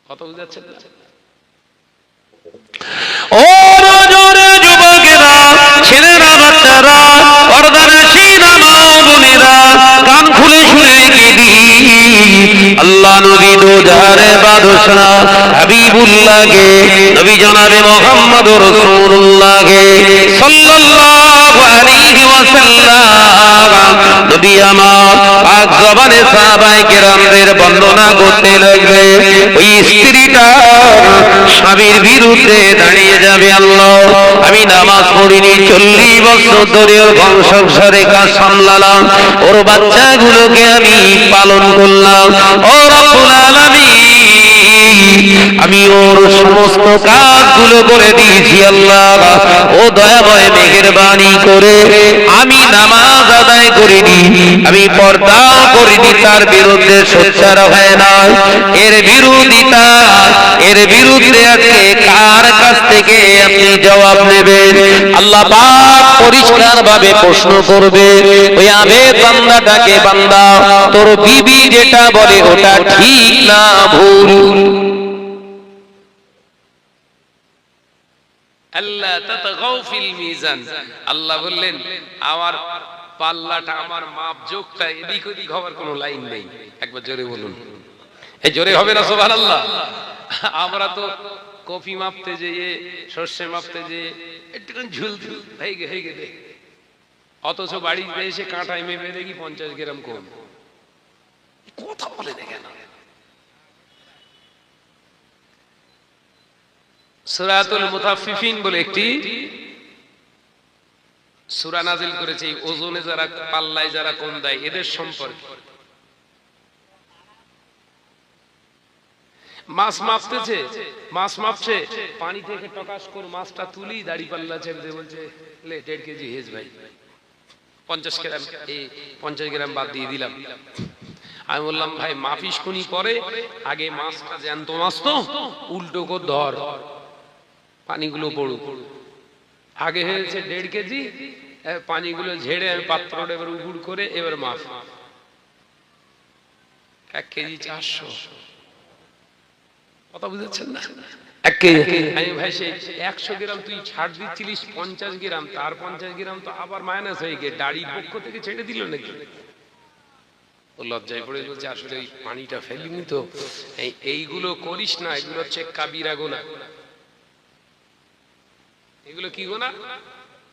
কথা বুঝাচ্ছে না? ও নজরে যুবকেরা, ছেলেরা, বাচ্চারা, পর্দানশীনা মা বোনেরা, কান খুলে শুনে গেলি, আল্লাহ নবী দোজারে বাদশা হাবিবুল্লাহকে, নবী জনাবে মুহাম্মদুর রাসূলুল্লাহকে সাল্লাল্লাহু আলাইহি ওয়াসাল্লাম, নবী আমার পাক জবানে সাহাবায়ে কেরামদের বর্ণনা করতে লাগলে, ওই স্ত্রীটা স্বামীর বিরুদ্ধে দাঁড়িয়ে যাবে, আল্লাহ আমি নামাজ পড়িনি, 40 বছর ধরে ওর সংসারে কাজ সামলালাম, ওর বাচ্চাগুলোকে আমি পালন করলাম, ও রব্বুল আলামিন আমি ওর সমস্ত কাজগুলো করে দিয়েছি, আল্লাহ ও দয়াময় মেহেরবানি করে আমি নামাজ আদায় করিনি, আমি পর্দাও করিনি, তার বিরুদ্ধে সোচ্চার হয় না, এর বিরুদ্ধে আজকে কার কাছ থেকে আপনি জবাব নেবেন? আল্লাহ পাক পরিষ্কার ভাবে প্রশ্ন করবে, ওই আবেদ বান্দাটাকে, বান্দা তোর বিবি যেটা বলে ওটা ঠিক না ভুল? আল্লাহ তাতগাউ ফিল মিজান, আল্লাহ বললেন আমার পাল্লাটা, আমার মাপজোকটা এদিক ওদিক হওয়ার কোনো লাইন নেই। একবার জোরে বলুন, এই জোরে হবে না সুবহানাল্লাহ? আমরা তো কফি মাপতে যেয়ে, সর্ষে মাপতে যেয়ে একটুখানি ঝুল হয়ে গে, অথচ বাড়িতে এসে কাঁটায় মেপে দেখি 50 গ্রাম কম। কথা বলে না কেন? সূরাতুল মুতাফফিফিন বলে একটি সূরা নাযিল করেছে, ওজনে যারা, পাল্লায় যারা কম দেয় এদের সম্পর্কে। মাছ মাপছে, পানি থেকে টকাস করে মাছটা তুলি, দাড়ি পাল্লা ছেড়ে দিয়ে বলছে লে 1.5 কেজি হেজ ভাই, 50 গ্রাম বাদ দিয়ে দিলাম। আমি বললাম ভাই মাফিস কোনি পরে, আগে মাছটা জ্যান্ত মাছ তো উল্টো করে ধর, পানিগুলো পড়ুক। আগে হয়েছে 1.5 কেজি, পানিগুলো ঝেড়ে আমি পাত্রটা এবার উপুড় করে এবার মাছ 1 কেজি 400। কথা বুঝেছেন না? 1 কেজি আমি ভাই সেই 100 গ্রাম তুই ছাড় দিচ্ছিলিস 50 গ্রাম, তার 50 গ্রাম তো আবার মাইনাস হয়ে গিয়ে দাড়ির পক্ষ থেকে ছেড়ে দিল নাকি? ও লজ্জায় পড়ে বলছে আসলে ওই পানিটা ফেলিনি তো। এইগুলো করিস না, এগুলো হচ্ছে কাবিরা গুনাহ। এগুলো কি গুনাহ?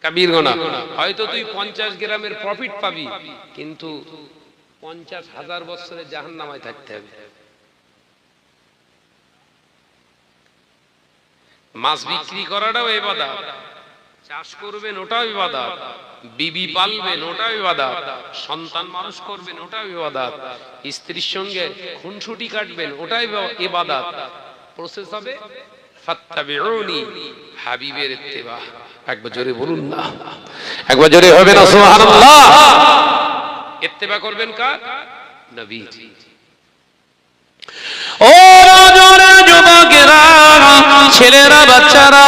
কাবির গুনাহ। হয়তো তুই 50 গ্রামের প্রফিট পাবি, কিন্তু 50,000 বছরের জাহান্নামায় থাকতে হবে। মাছ বিক্রি করাটাও ইবাদত, চাষ করবেন ওটাও ইবাদত, বিবি পালবেন ওটাও ইবাদত, সন্তান মানুষ করবেন ওটাও ইবাদত, স্ত্রীর সঙ্গে খুনসুটি কাটবেন ওটাও ইবাদত। প্রসেস হবে ফাত্তাবিউনি, হাবিবের ইত্তেবা। একবার জোরে বলুন না, একবার জোরে হবে না সুবহানাল্লাহ। ইত্তেবা করবেন কার? নবী। ও রাজরা যুবকেরা, ছেলেরা, বাচ্চারা,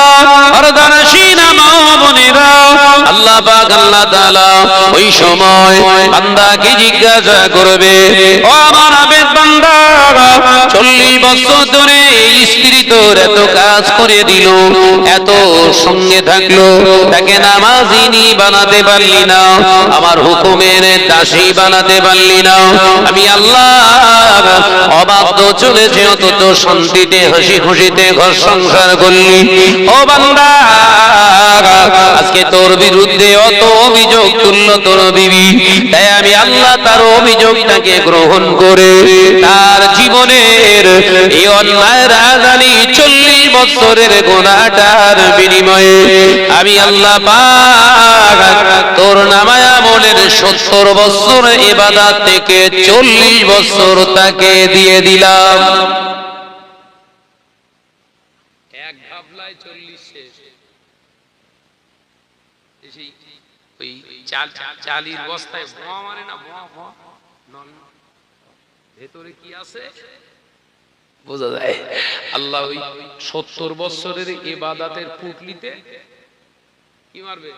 পর্দানশীনা মা বোনেরা, আল্লাহ পাক আল্লাহ তাআলা ওই সময় বান্দাকে জিজ্ঞাসা করবে, ও আমার আবেদ বান্দা, 40 বছর ধরে স্ত্রী তোর এত কাজ করে দিল, এত সঙ্গে থাকলো, তাকে নামাজিনী বানাতে পারলি না, আমার হুকুমের দাসী বানাতে পারলি না, আমি আল্লাহ অবাধ্য চলেছে, অন্তত শান্তিতে হাসি খুশিতে ঘর সংসার করলি। ও বান্দা, আজকে তোর বিরুদ্ধে অত অভিযোগ তুলল তোর বিবি, তাই আমি আল্লাহ তার অভিযোগটাকে গ্রহণ করে তার জীবনের এই অন্যায় রাজধানী 40 বছরের গুনাহটার বিনিময়ে আমি আল্লাহ পাক তোর নামায় আমলের 70 বছর ইবাদত থেকে 40 বছর তাকে দিয়ে দিলাম। এক ভাবলায় 40 শেষ। ওই চালির বস্তায় ভোয়া মারে না, ভোয়া ভেতরে কি আছে বোঝা যায়। আল্লাহ ওই 70 বছরের ইবাদতের পুটলিতে কি মারবে?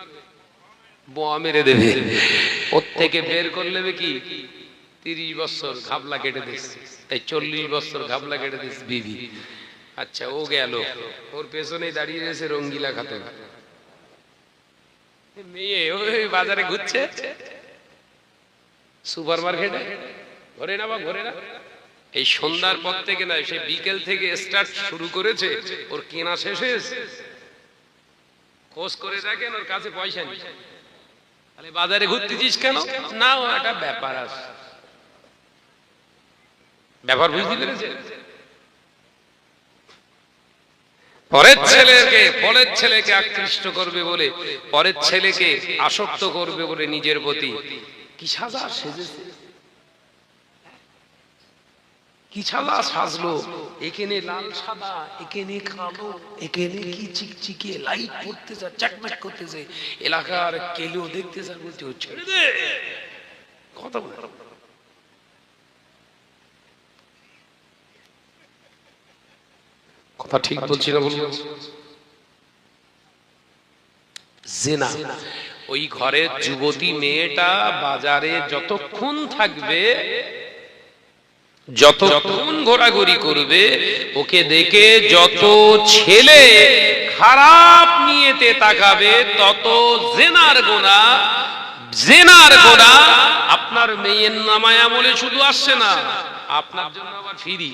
বোয়া মেরে দেবে। ওর থেকে বের করলে কি 30 বছর ঘাবলা কেটে দিচ্ছে, তাই 40 বছর ঘাবলা কেটে দিচ্ছে বিবি। আচ্ছা, ও গেল, ওর পেছনে দাঁড়িয়ে রয়েছে রঙ্গিলা খাতুন, মেয়ে ওই বাজারে ঘুরছে, সুপার মার্কেটে ঘরে না, বা ঘরে না, এই সন্ধ্যার পর থেকে না, সে বিকেল থেকে স্টার্ট শুরু করেছে, ওর কেনা শেষ হয়েছে। খোঁজ করে দেখেন ওর কাছে পয়সা নেই। তাহলে বাজারে ঘুরতেছিস কেন? না, ও একটা ব্যাপার আছে। ব্যাপার বুঝতে পেরেছে? পরের ছেলেকে আকৃষ্ট করবে বলে, পরের ছেলেকে আসক্ত করবে বলে নিজের প্রতি কি সাজা সেজেছে, কি সাজা সাজলো। এখানে লাল সাদা, এখানে কালো, এখানে কি চিকচিকে লাইট পড়তেছে, চাকমাক করতেছে, এলাকার কেলেও দেখতেছে, বলতে হচ্ছে কথা বল। কথা ঠিক বলছি না? বলবো জিনা। ওই ঘরের যুবতী মেয়েটা বাজারে যতক্ষণ থাকবে, যতক্ষণ ঘোরাঘুরি করবে, ওকে দেখে যত ছেলে খারাপ নিয়েতে তাকাবে, তত জিনার গুনাহ আপনার মেয়ের নামায় আমলে শুধু আসছে না, আপনার জন্য আবার ফ্রি।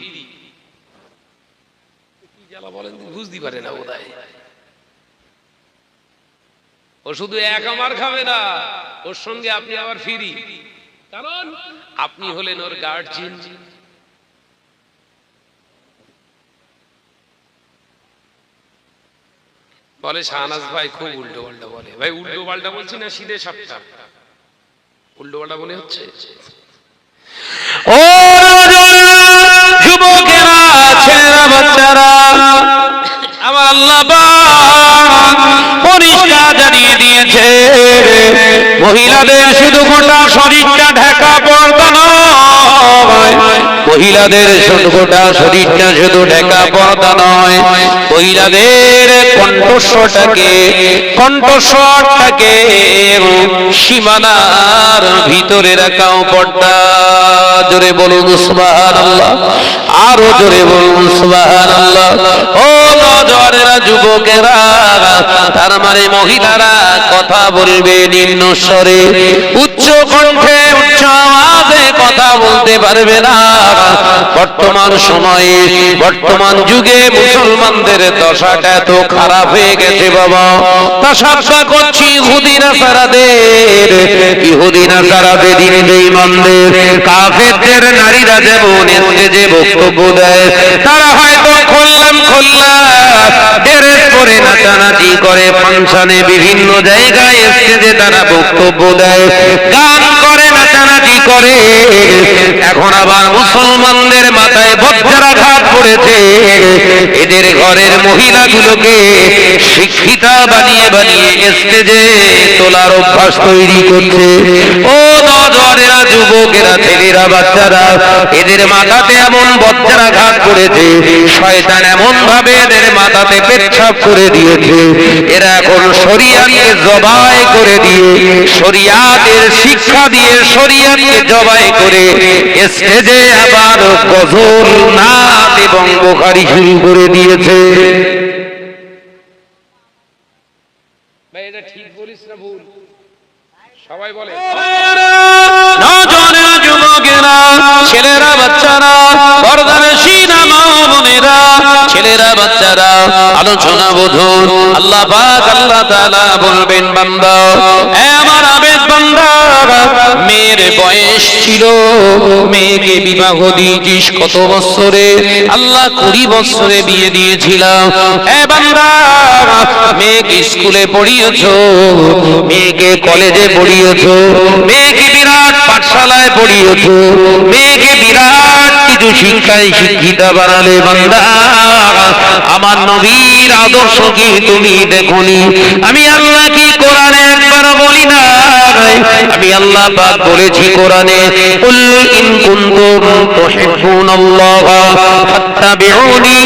বলেন, বুঝতে পারে না বোধহয়। ও শুধু এক আমার খাবে না, ওর সঙ্গে আপনি আবার ফ্রি, কারণ আপনি হলেন ওর গার্জিয়ান। বলে শাহনাজ ভাই খুব উল্টো পাল্টা বলে। ভাই উল্টো পাল্টা বলছি না, সিধে সাপটা উল্টো পাল্টা বলে হচ্ছে। ও যুবকেরা, ছেলেরা, বাচ্চারা, আমার আল্লাহ পরিষ্কার জানিয়ে দিয়েছে, মহিলাদের শুধু গোটা শরীরটা ঢাকা পর্দা নয়, মহিলাদের গোটা শরীরটা শুধু ঢাকা পর্দা নয়, মহিলাদের কণ্ঠস্বরটাকে সীমানার ভিতরে রাখাও পর্দা। জোরে বলুন সুবহানাল্লাহ, আরো জোরে বলুন সুবহানাল্লাহ। ও নওজোয়ানেরা, যুবকেরা, তার মানে মহিলারা কথা বলবে নিম্ন স্বরে, উচ্চ কণ্ঠে উচ্চ আওয়াজে কথা বলতে পারবে না। বর্তমান সময়ে, বর্তমান যুগে মুসলমানদের দশাটা এত খারাপ হয়ে গেছে বাবা। তাসাফা করছি ইহুদি নাসারাদের দিন বেঈমানদের কাফেরদের নারীরা যেমন স্টেজে বক্তব্য দেয়, তারা হয়তো খোল্লা ড্রেস পরে নাচানাচি করে, ফাংশনে বিভিন্ন জায়গায় স্টেজে তারা বক্তব্য দেয়, গান করে, নাচানাচি করে। এখন আবার মুসলমানদের মাথায় বজ্রাঘাত পড়েছে, এদের ঘরের মহিলাগুলোকে শিক্ষিতা বানিয়ে বানিয়ে স্টেজে তোলার অভ্যাস তৈরি করছে। ও নওজোয়ানেরা, যুবকেরা, ছেলেরা, বাচ্চারা, এদের মাথাতে এমন বজ্রাঘাত পড়েছে, শয়তান এমন ভাবে এদের মাথাতে পেচ্ছাপ করে দিয়েছে, এরা এখন শরিয়াতকে জবাই করে দিয়ে, শরিয়াতের শিক্ষা দিয়ে শরিয়াতকে জবাই করে স্টেজে আবার গজল, নাচ এবং বুখারী শুরু করে দিয়েছে। ভাই এটা ঠিক বলিস না ভুল? সবাই বলে। নওজোয়ানেরা, যুবকেরা, ছেলেরা, বাচ্চারা, পর্দানশীনা মা বোনেরা, ছেলেরা, বাচ্চারা, আলোচনা বুঝুন। আল্লাহ পাক, আল্লাহ তাআলা বলবেন, বান্দা, এ আমার আবেদ বান্দা, মেয়ের বয়স ছিল, মেয়েকে বিবাহ দিয়েছিস কত বছরে? আল্লাহ 20 বছরে বিয়ে দিয়েছিলাম। এ বান্দা, মেয়েকে স্কুলে পড়িয়েছো, মেয়েকে কলেজে পড়িয়েছো, মেয়েকে বিরাট পাঠশালায় পড়িয়েছো, মেয়েকে বিরাট কিছু শিক্ষায় শিক্ষিতা বানালে। বান্দা, আমার নবীর আদর্শ কি তুমি দেখোনি? আমি আল্লাহ কি কোরআনে একবার বলি না? আমি আল্লাহ পাক বলেছি কোরআনে, কুল ইন কুনতুম তুহিব্বুনাল্লাহা ফাত্তাবিউনি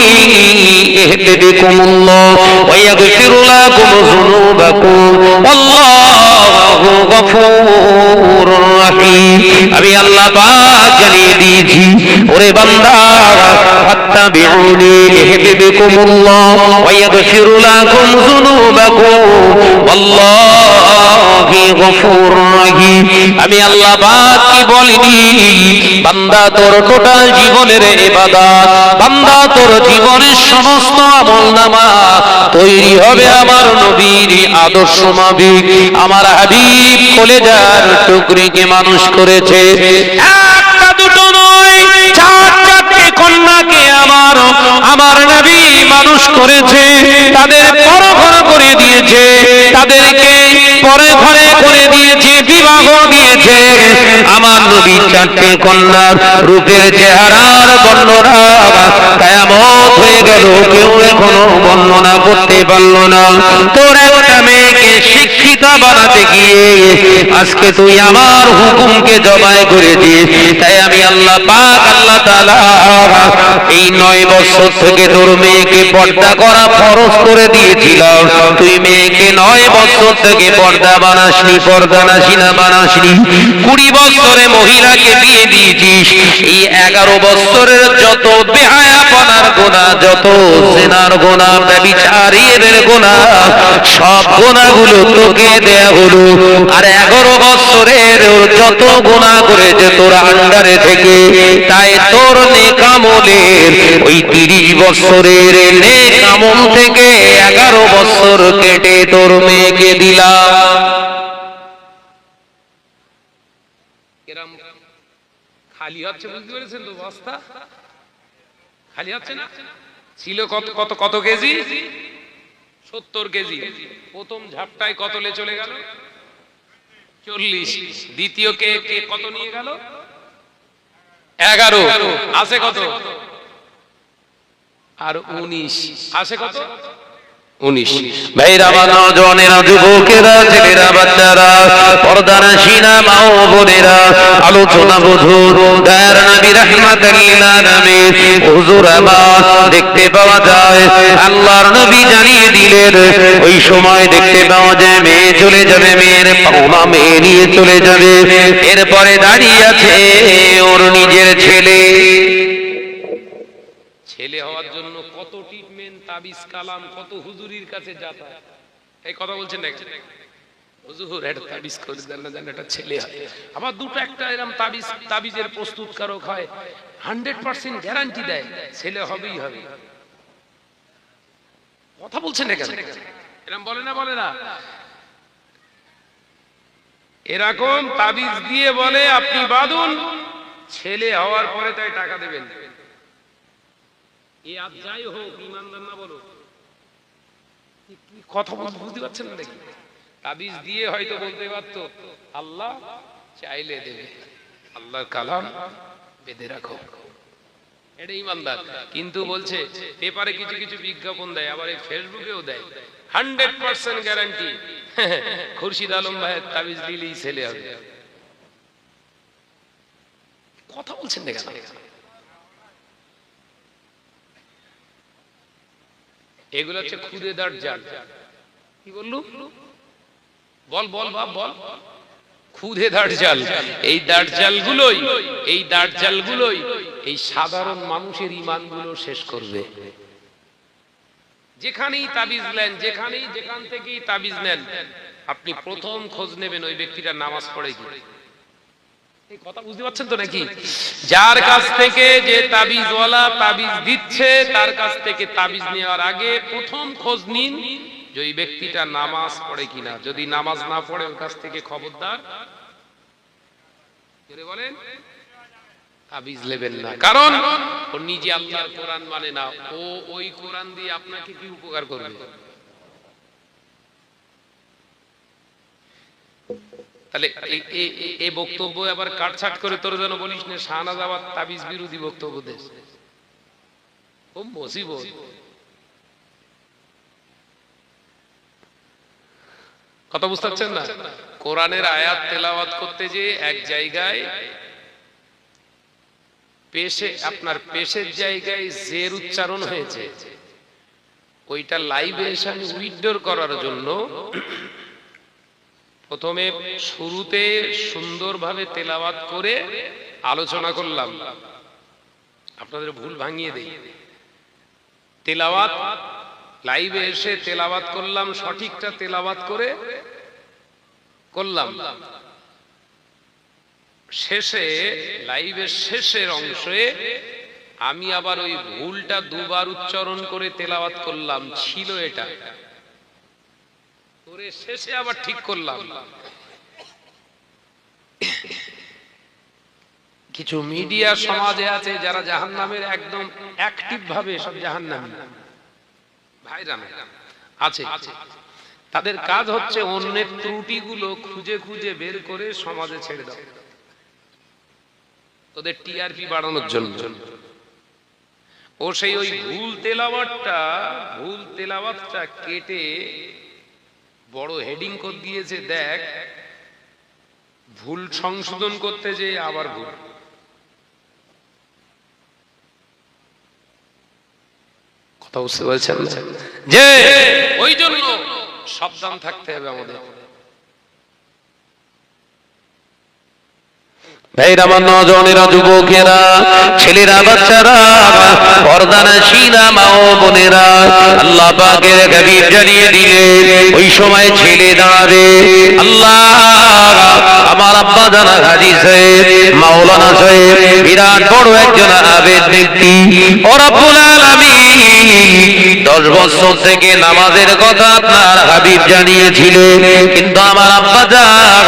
ইহদিবিকুমুল্লাহ ওয়া ইয়াগফির লাকুম যুনুবাকুম ওয়াল্লাহু গফুরুর রাহিম। আমি আল্লাহ পাক জানিয়ে দিয়েছি, ওরে বান্দা, ফাত্তাবিউনি ইহদিবিকুমুল্লাহ ওয়া ইয়াগফির লাকুম যুনুবাকুম ওয়াল্লাহু গফুরুর রাহিম। আমি আল্লাহ পাক কি বলিনি? বান্দা, তোর টোটাল জীবনের ইবাদত, বান্দা, তোর জীবনের সমস্ত আমলনামা তৈরি হবে আমার নবীর আদর্শ মাফিক। আমার হাবিব কলেজার টুকরিকে মানুষ করেছে, একটা দুটো নয়, চারটে কন্যাকে আমার নবী মানুষ করেছে। তাদের পরঘর করে দিয়েছে, তাদেরকে পরে ঘরে করে দিয়েছে, বিবাহ দিয়েছে। আমার নবী 4টে কন্যার রূপের চেহারার বর্ণনা কিয়ামত হয়ে গেল, কেউ এখনো বর্ণনা করতে পারল না। তোর একটা মেয়েকে শিক্ষিতা বানাতে গিয়ে আজকে তুই আমার হুকুমকে জবাই করে দিস। তাই আমি আল্লাহ পাক, আল্লাহ তাআলা এই 9 বছর থেকে তোর মেয়েকে পর্দা করা ফরজ করে দিয়েছিলাম। তুই মেয়েকে 9 বছর থেকে পর্দা বানাসনি, পর্দা নাসিনা বানাসনি। 20 বছরে মহিলাকে বিয়ে দিয়েছিস। এই 11 বছরের যত বেহায়াপনার গুনাহ, যত জিনার গুনাহ, ব্যভিচারের গুনাহ, সব গুনাহগুলো তোকে দেয়া হলো। আর 11 বছরের যত গুনাহ করেছে তোর আন্ডারে থেকে, তাই তোর নেক আমলের ওই 30 বছরের নেক আমল থেকে 11 বছর কেটে তোর মেয়েকে দিলাম। এরম খালি হচ্ছে, বুঝতে পেরেছেন তো? বস্তা খালি হচ্ছে না। ছিল কত কত কত কেজি? 70 কেজি। প্রথম ঝাপটায় কত লে চলে গেল? 40। দ্বিতীয় কে কত নিয়ে গেল? 11। আছে কত? আর 19 আছে কত? 19 ভাইরা আমার নওজওয়ানেরা যুবকেরা ছেলেরা বাচ্চারা পর্দানশীনা মা ও বোনেরা আলোচনা বধুর দয়ার নবী রাহমাতুল লিল আলামিন হুজুর আমার দেখতে পাওয়া যায় আল্লাহর নবী জানিয়ে দিলেন ওই সময় দেখতে পাওয়া যায় মেয়ে চলে যাবে মেয়ের পাওনা মেয়ে নিয়ে চলে যাবে এরপরে দাঁড়িয়ে আছে ওর নিজের ছেলে ছেলে হওয়ার জন্য কত ট্রিটমেন্ট তাবিজ কালাম কত হুজুরির কাছে যাতা এই কথা বলছেন না হুজুর এটা তাবিজ করে দেন না জানেন এটা ছেলে হয় আবার দুটো একটা এরকম তাবিজের প্রস্তুতকারক হয় 100% গ্যারান্টি দেয় ছেলে হবেই হবে কথা বলছেন না কেন এরকম বলে না এরকম তাবিজ দিয়ে বলে আপনি বাঁধুন ছেলে হওয়ার পরে তাই টাকা দেবেন এই আজ যাই হোক ইমানদার না বলো কথা বুঝতে পারছেন না নাকি তাবিজ দিয়ে হয়তো বলতে পারতো আল্লাহ চাইলে দেবে আল্লাহর কালাম বেঁধে রাখো এটা ইমানদার কিন্তু বলছে পেপারে কিছু কিছু বিজ্ঞাপন দেয় আবার এই ফেসবুকেও দেয় 100% গ্যারান্টি খুরশিদ আলম ভাইয়ের তাবিজ দিলেই ছেলে হবে কথা বলছেন না কেন এগুলো হচ্ছে খুদে দাজ্জাল কি বললু বল বাপ বল খুদে দাজ্জাল এই দাজ্জালগুলোই এই সাধারণ মানুষের ঈমানগুলো শেষ করবে যেখানেই তাবিজ নেন যেখান থেকেই তাবিজ নেন আপনি প্রথম খোঁজ নেবেন ওই ব্যক্তিটা নামাজ পড়ে কি এই কথা বুঝতে পারছেন তো নাকি যার কাছ থেকে যে তাবিজওয়ালা তাবিজ দিচ্ছে তার কাছ থেকে তাবিজ নেওয়ার আগে প্রথম খোঁজ নিন যে ওই ব্যক্তিটা নামাজ পড়ে কিনা যদি নামাজ না পড়ে ওর কাছ থেকে খবরদার বলেন তাবিজ নেবেন না কারণ ও নিজে আল্লাহর কোরআন মানে না ও ওই কোরআন দিয়ে আপনাকে কি উপকার করবে তাহলে এই বক্তব্য আবার কাটছাট করে তোর যেন বলিস না শাহনাজ আবার তাবিজ বিরোধী বক্তব্য দেশ খুব মুসিবত কথা বুঝতে পারছেন না কোরআনের আয়াত তেলাওয়াত করতে যে এক জায়গায় পেশের জায়গায় জের উচ্চারণ হয়েছে ওইটা লাইভে এসে আমি উইথড্র করার জন্য প্রথমে শুরুতে সুন্দরভাবে তেলাওয়াত করে আলোচনা করলাম আপনাদের ভুল ভাঙিয়ে দেই তেলাওয়াত লাইভে এসে তেলাওয়াত করলাম সঠিকটা তেলাওয়াত করে করলাম শেষে লাইভের শেষের অংশে আমি আবার ওই ভুলটা দুবার উচ্চারণ করে তেলাওয়াত করলাম ছিল এটা করে শেষে আবার ঠিক করলাম কিছু মিডিয়া সমাজে আছে যারা জাহান্নামের একদম অ্যাক্টিভ ভাবে সব জাহান্নামী ভাইরা আছে তাদের কাজ হচ্ছে অন্যের ত্রুটিগুলো খুঁজে খুঁজে বের করে সমাজে ছেড়ে দাও তোদের টিআরপি বাড়ানোর জন্য ও সেই ওই ভুল তেলাওয়াতটা কেটে বড় হেডিং করে দিয়েছে দেখ ভুল সংশোধন করতে যে আবার ভুল কথা বুঝতে পারছেন যে ওই জন্য সাবধান থাকতে হবে আমাদের ভাইরা আমার নওজওয়ানেরা যুবকেরা ছেলেরা বাচ্চারা পর্দানশীলা মা ও বোনেরা আল্লাহ পাকের হাবিব জানিয়ে দিলেন ওই সময় ছেলে দাঁড়াবে আল্লাহ আমার আব্বা জানা হাজী সাহেব মাওলানা সাহেব বিরাট বড় একজন আবেদ ব্যক্তি ও রব্বুল আলামিন 10 বছর থেকে নামাজের কথা আপনার হাবিব জানিয়েছিলেন কিন্তু আমার আব্বা জান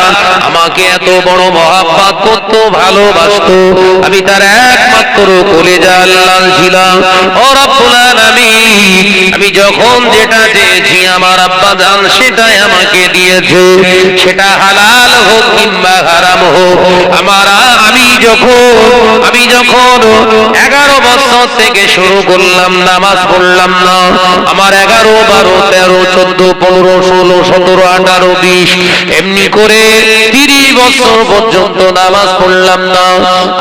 আমাকে এত বড় মহব্বত করতো ভালোবাসতো আমি তার একমাত্র কলেজা আল্লাহ ছিলাম ও রব্বুল আলামিন আমি যখন যেটা চেয়েছি আমার আব্বা জান সেটাই আমাকে দিয়েছে সেটা হালাল হোক কিংবা হারাম হোক আমি যখন 11 বছর থেকে শুরু করলাম, নামাজ পড়লাম না। আমার 11, 12, 13, 14, 15, 16, 17, 18, 20 এমনি করে 30 বছর পর্যন্ত নামাজ পড়লাম না।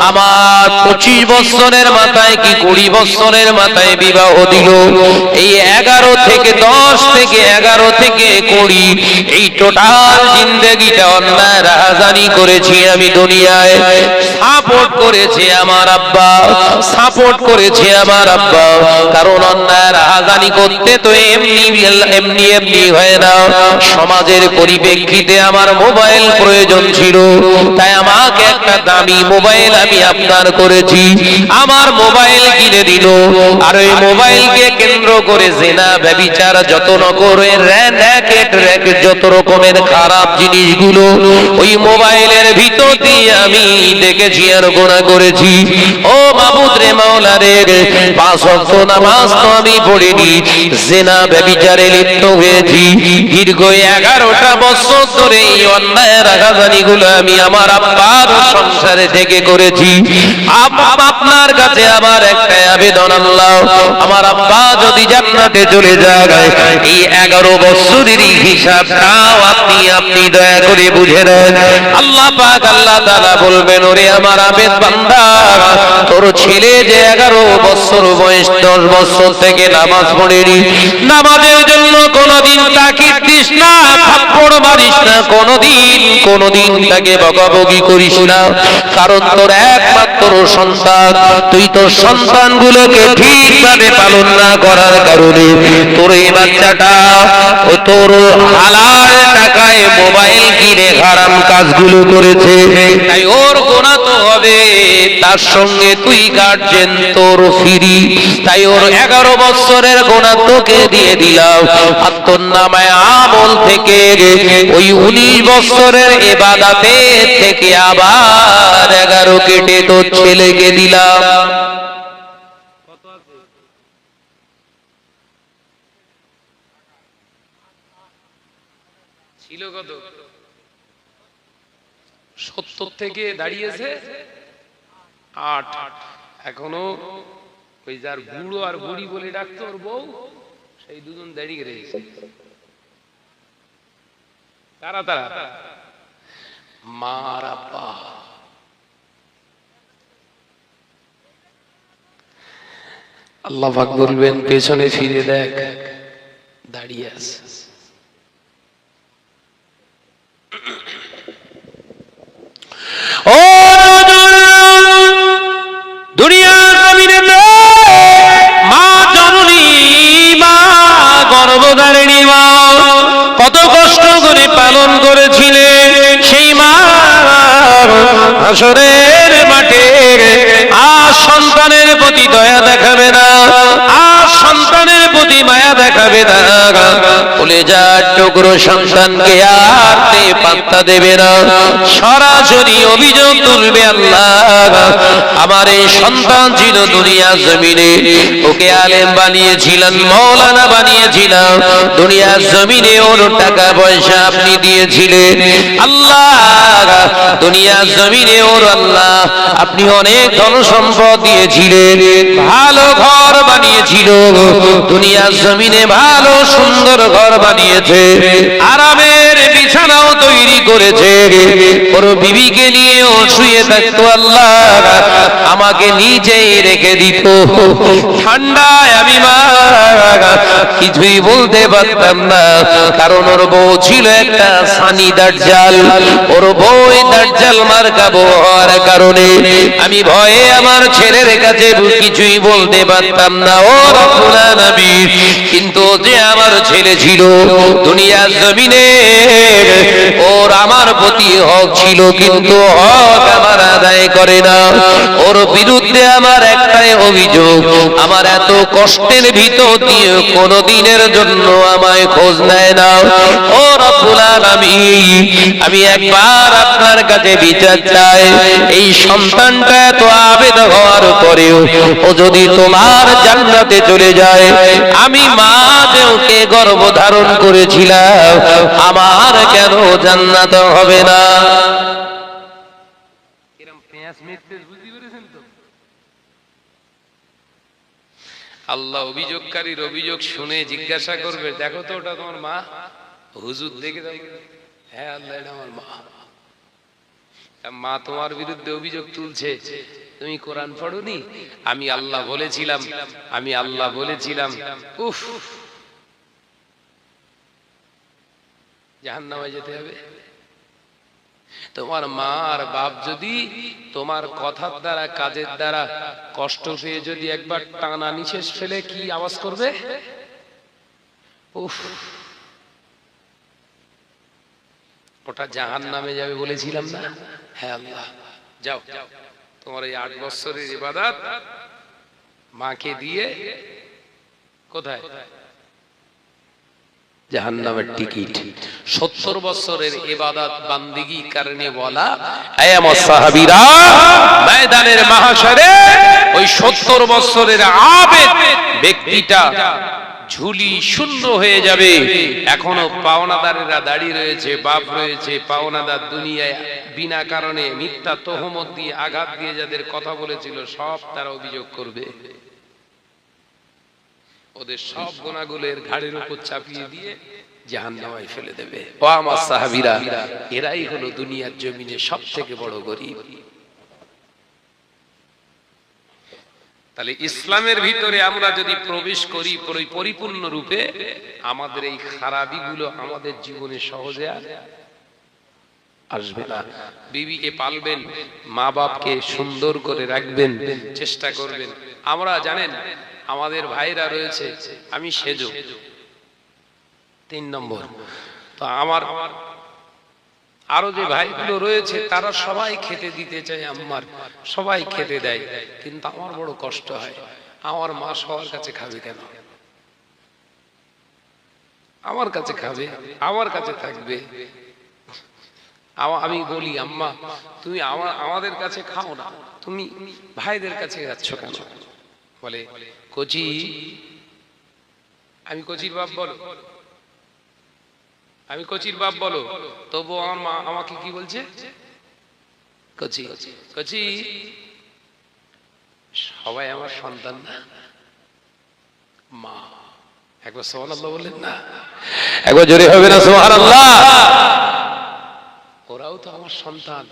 আমার 25 বছরের মাথায় কি 20 বছরের মাথায় বিবাহ দিল। এই 11 থেকে 10 থেকে 11 থেকে 20 এই টোটাল জিন্দেগিটা অন্যায় রাহাজানি করেছি আমি দুনিয়ায়। সাপোর্ট করেছে আমার আব্বা, সাপোর্ট করেছে আমার আব্বা। কারণ অন্যায় রাহাজানি করতে তো এমনি এমনি হয় না। সমাজের পরিপ্রেক্ষিতে আমার মোবাইল প্রয়োজন ছিল, তাই আমাকে একটা দামি মোবাইল আমি আপনার করেছি। আমার মোবাইল কিনে দিল, আর ওই মোবাইলকে কেন্দ্র করে জেনা ব্যভিচার যত নগরের র‍্যাকেট যত রকমের খারাপ জিনিসগুলো ওই মোবাইলের ভিতর দিয়ে আমি দেখেছি আর গোনা করেছি। ও মাবুদ রে, মাওলা রে, 5 ওয়াক্ত নামাজ তো আমি পড়িনি, জেনা ব্যভিচারে লিপ্ত হয়েছি। দীর্ঘ 11টা বছর ধরে এই অন্যায় রাগাজানিগুলো আমি আমার আব্বার সংসারে থেকে করেছি। আপনার কাছে আমার একটা আবেদন, আল্লাহ আমার আব্বা যদি জান্নাতে চলে যায়, এই 11 বছরের হিসাবটাও আপনি দয়া করে বুঝে নেন। আল্লাহ পাক আল্লাহ তাআলা বলবেন, ওরে আমার আবেদ বান্দা, তোর ছেলে যে 11 বছর বয়স, 10 বছর থেকে নামাজ পড়েনি, নামাজের জন্য কোনদিন তাকিদ দিস না, থাপ্পড় মারিস না, কোনদিন তাকে বকাবকি করিস না। কারণ তোর একমাত্র সন্তান, তুই তোর সন্তানগুলোকে ঠিকভাবে পালন না করার কারণে তোর এই বাচ্চাটা ও তোর হালাল টাকায় মোবাইল কিনে হারাম কাজগুলো করেছে, তাই ওর গোনা তো হবে, তার সঙ্গে তুই গার্জেন তোর ফ্রি। তাই ওর 11 বছরের গোনা তোকে দিয়ে দিলাম, আর তোর নামায় আমল থেকে ওই 19 বছরের ইবাদতে থেকে আবার 11 কেটে তোর ছেলেকে দিলাম। ছিল কত? 70 থেকে দাঁড়িয়েছে 8। এখনো ওই যার বুড়ো আর বুড়ি বলে ডাকতো ওর বউ, সেই দুজন দাঁড়িয়ে রয়েছে। তারা মার আব্বা। আল্লাহ পাক বলবেন, পেছনে ফিরে দেখ, দাঁড়িয়ে আছে। ও দুনিয়ার জমিনে মা জননী, মা গর্ভধারিণী মা কত কষ্ট করে পালন করেছিলেন, সেই মা হাসরের মাঠে আর সন্তানের প্রতি দয়া দেখাবে না, আর সন্তানের প্রতি মায়া দেখাবে না। কলেজার টুকরো সন্তানকে আর পাত্তা দেবে না, সরাসরি অভিযোগ তুলবে, আল্লাহ আমার এই সন্তান ছিল দুনিয়ার জমিনে, ওকে আলেম বানিয়েছিলেন, মৌলানা বানিয়েছিলাম, দুনিয়ার জমিনে ওর টাকা পয়সা আপনি দিয়েছিলেন আল্লাহ, দুনিয়ার জমিনে ওর আল্লাহ আপনি অনেক ধন সম্পদ দিয়েছিলেন, ভালো ঘর বানিয়েছিল, দুনিয়ার জমিনে ভালো সুন্দর ঘর বানিয়েছে, আরামের বিছানাও তৈরি করেছে, ওর বিবিকে নিয়ে ও শুয়ে থাকতো, আল্লাহ আমাকে নিচেই রেখে দিত, ঠান্ডায় আমি মা কিছুই বলতে পারতাম না, কারণ ওর বউ ছিল একটা সানি দাজ্জাল, ওর বউ দাজ্জাল মার্কা বউ হওয়ার কারণে আমি ভয়ে আমার ছেলের কাছে কিছুই বলতে পারতাম না। ও রব্বুল আলামিন, কিন্তু যে আমার ছেলে ছিল দুনিয়ার জমিনে, ওর আমার প্রতি হক ছিল, কিন্তু হক আমার আদায় করে না, ওর বিরুদ্ধে আমার একটাই অভিযোগ, আমার এত কষ্টের ভিতর দিয়ে কোনদিনের জন্য আমায় খোঁজ নেয় না। ও রব্বুল আলামিন, আমি একবার আপনার কাছে বিচার চাই, এই সন্তানটা এত আবেদ হওয়ার পরেও ও যদি তোমার জান্নাতে চলে যায়, আমি মা যে ওকে গর্ভধারণ করেছিলাম, আমার কেন জান্নাত হবে না? আল্লাহ অভিযোগকারীর অভিযোগ শুনে জিজ্ঞাসা করবে, দেখো তো ওটা তোমার মা? হুজুর দেখে দাও, হ্যাঁ আল্লাহ এটা আমার মা। মা তোমার বিরুদ্ধে অভিযোগ তুলছে, তুমি কোরআন পড়োনি? আমি আল্লাহ বলেছিলাম, আমি আল্লাহ বলেছিলাম। উফ, জাহান্নামে যেতে হবে। তোমার মা আর বাপ যদি তোমার কথার দ্বারা কাজের দ্বারা কষ্ট পেয়ে যদি একবার টানা নিঃশ্বাস ফেলে কি আওয়াজ করবে? উফ, ওটা জাহান্নামে যাবে বলেছিলাম না? হ্যাঁ আল্লাহ, যাও তোমার এই 8 বছরের ইবাদত মাকে দিয়ে কোথায়? জাহান্নামের টিকিট। 70 বছরের ইবাদত বান্দিগি কারণে বলা, আয় আমার সাহাবীরা, ময়দানের মাহশরে ওই 70 বছরের আবেদ ব্যক্তিটা ঝুলি শূন্য হয়ে যাবে। এখনো পাওনাদারেরা দাঁড়িয়ে রয়েছে, বাপ রয়েছে, পাওনাদার দুনিয়ায় বিনা কারণে মিথ্যা তহমত দিয়ে আঘাত দিয়ে যাদের কথা বলেছিল সব তারা অভিযোগ করবে। ওদের সব গুনাহগুলোর ঘাড়ের উপর চাপিয়ে দিয়ে জাহান্নামে ফেলে দেবে। ও আমার সাহাবীরা, এরাই হলো দুনিয়ার জমিনে সবথেকে বড় গরীব। তাহলে ইসলামের ভিতরে আমরা যদি প্রবেশ করি পরিপূর্ণ রূপে, আমাদের এই খারাপিগুলো আমাদের জীবনে সহজে আর আসবে না। বিবিকে পালবেন, মা বাপকে সুন্দর করে রাখবেন, চেষ্টা করবেন। আমরা জানেন আমাদের ভাইরা রয়েছে, আমি সেজো 3 নম্বর, তো আমার আরো যে ভাইগুলো রয়েছে তারা সবাই খেতে দিতে চায়, আম্মার সবাই খেতে দেয়, কিন্তু আমার বড় কষ্ট হয়, আমার মা সবার কাছে খাবে কেন? আমার কাছে খাবে, আমার কাছে থাকবে। আমি বলি, আম্মা তুমি আমাদের কাছে খাও না, তুমি ভাইদের কাছে যাচ্ছ কেন? বলে কচি, আমি কচির বাপ বলো, আমি কচির বাপ বলো, তবু আমার মা আমাকে কি বলছে? কচি কচি। সবাই আমার সন্তান না? মা, একবার সুবহানাল্লাহ বললেন না? একবার জোরে হবে না সুবহানাল্লাহ? ওরাও তো আমার সন্তান,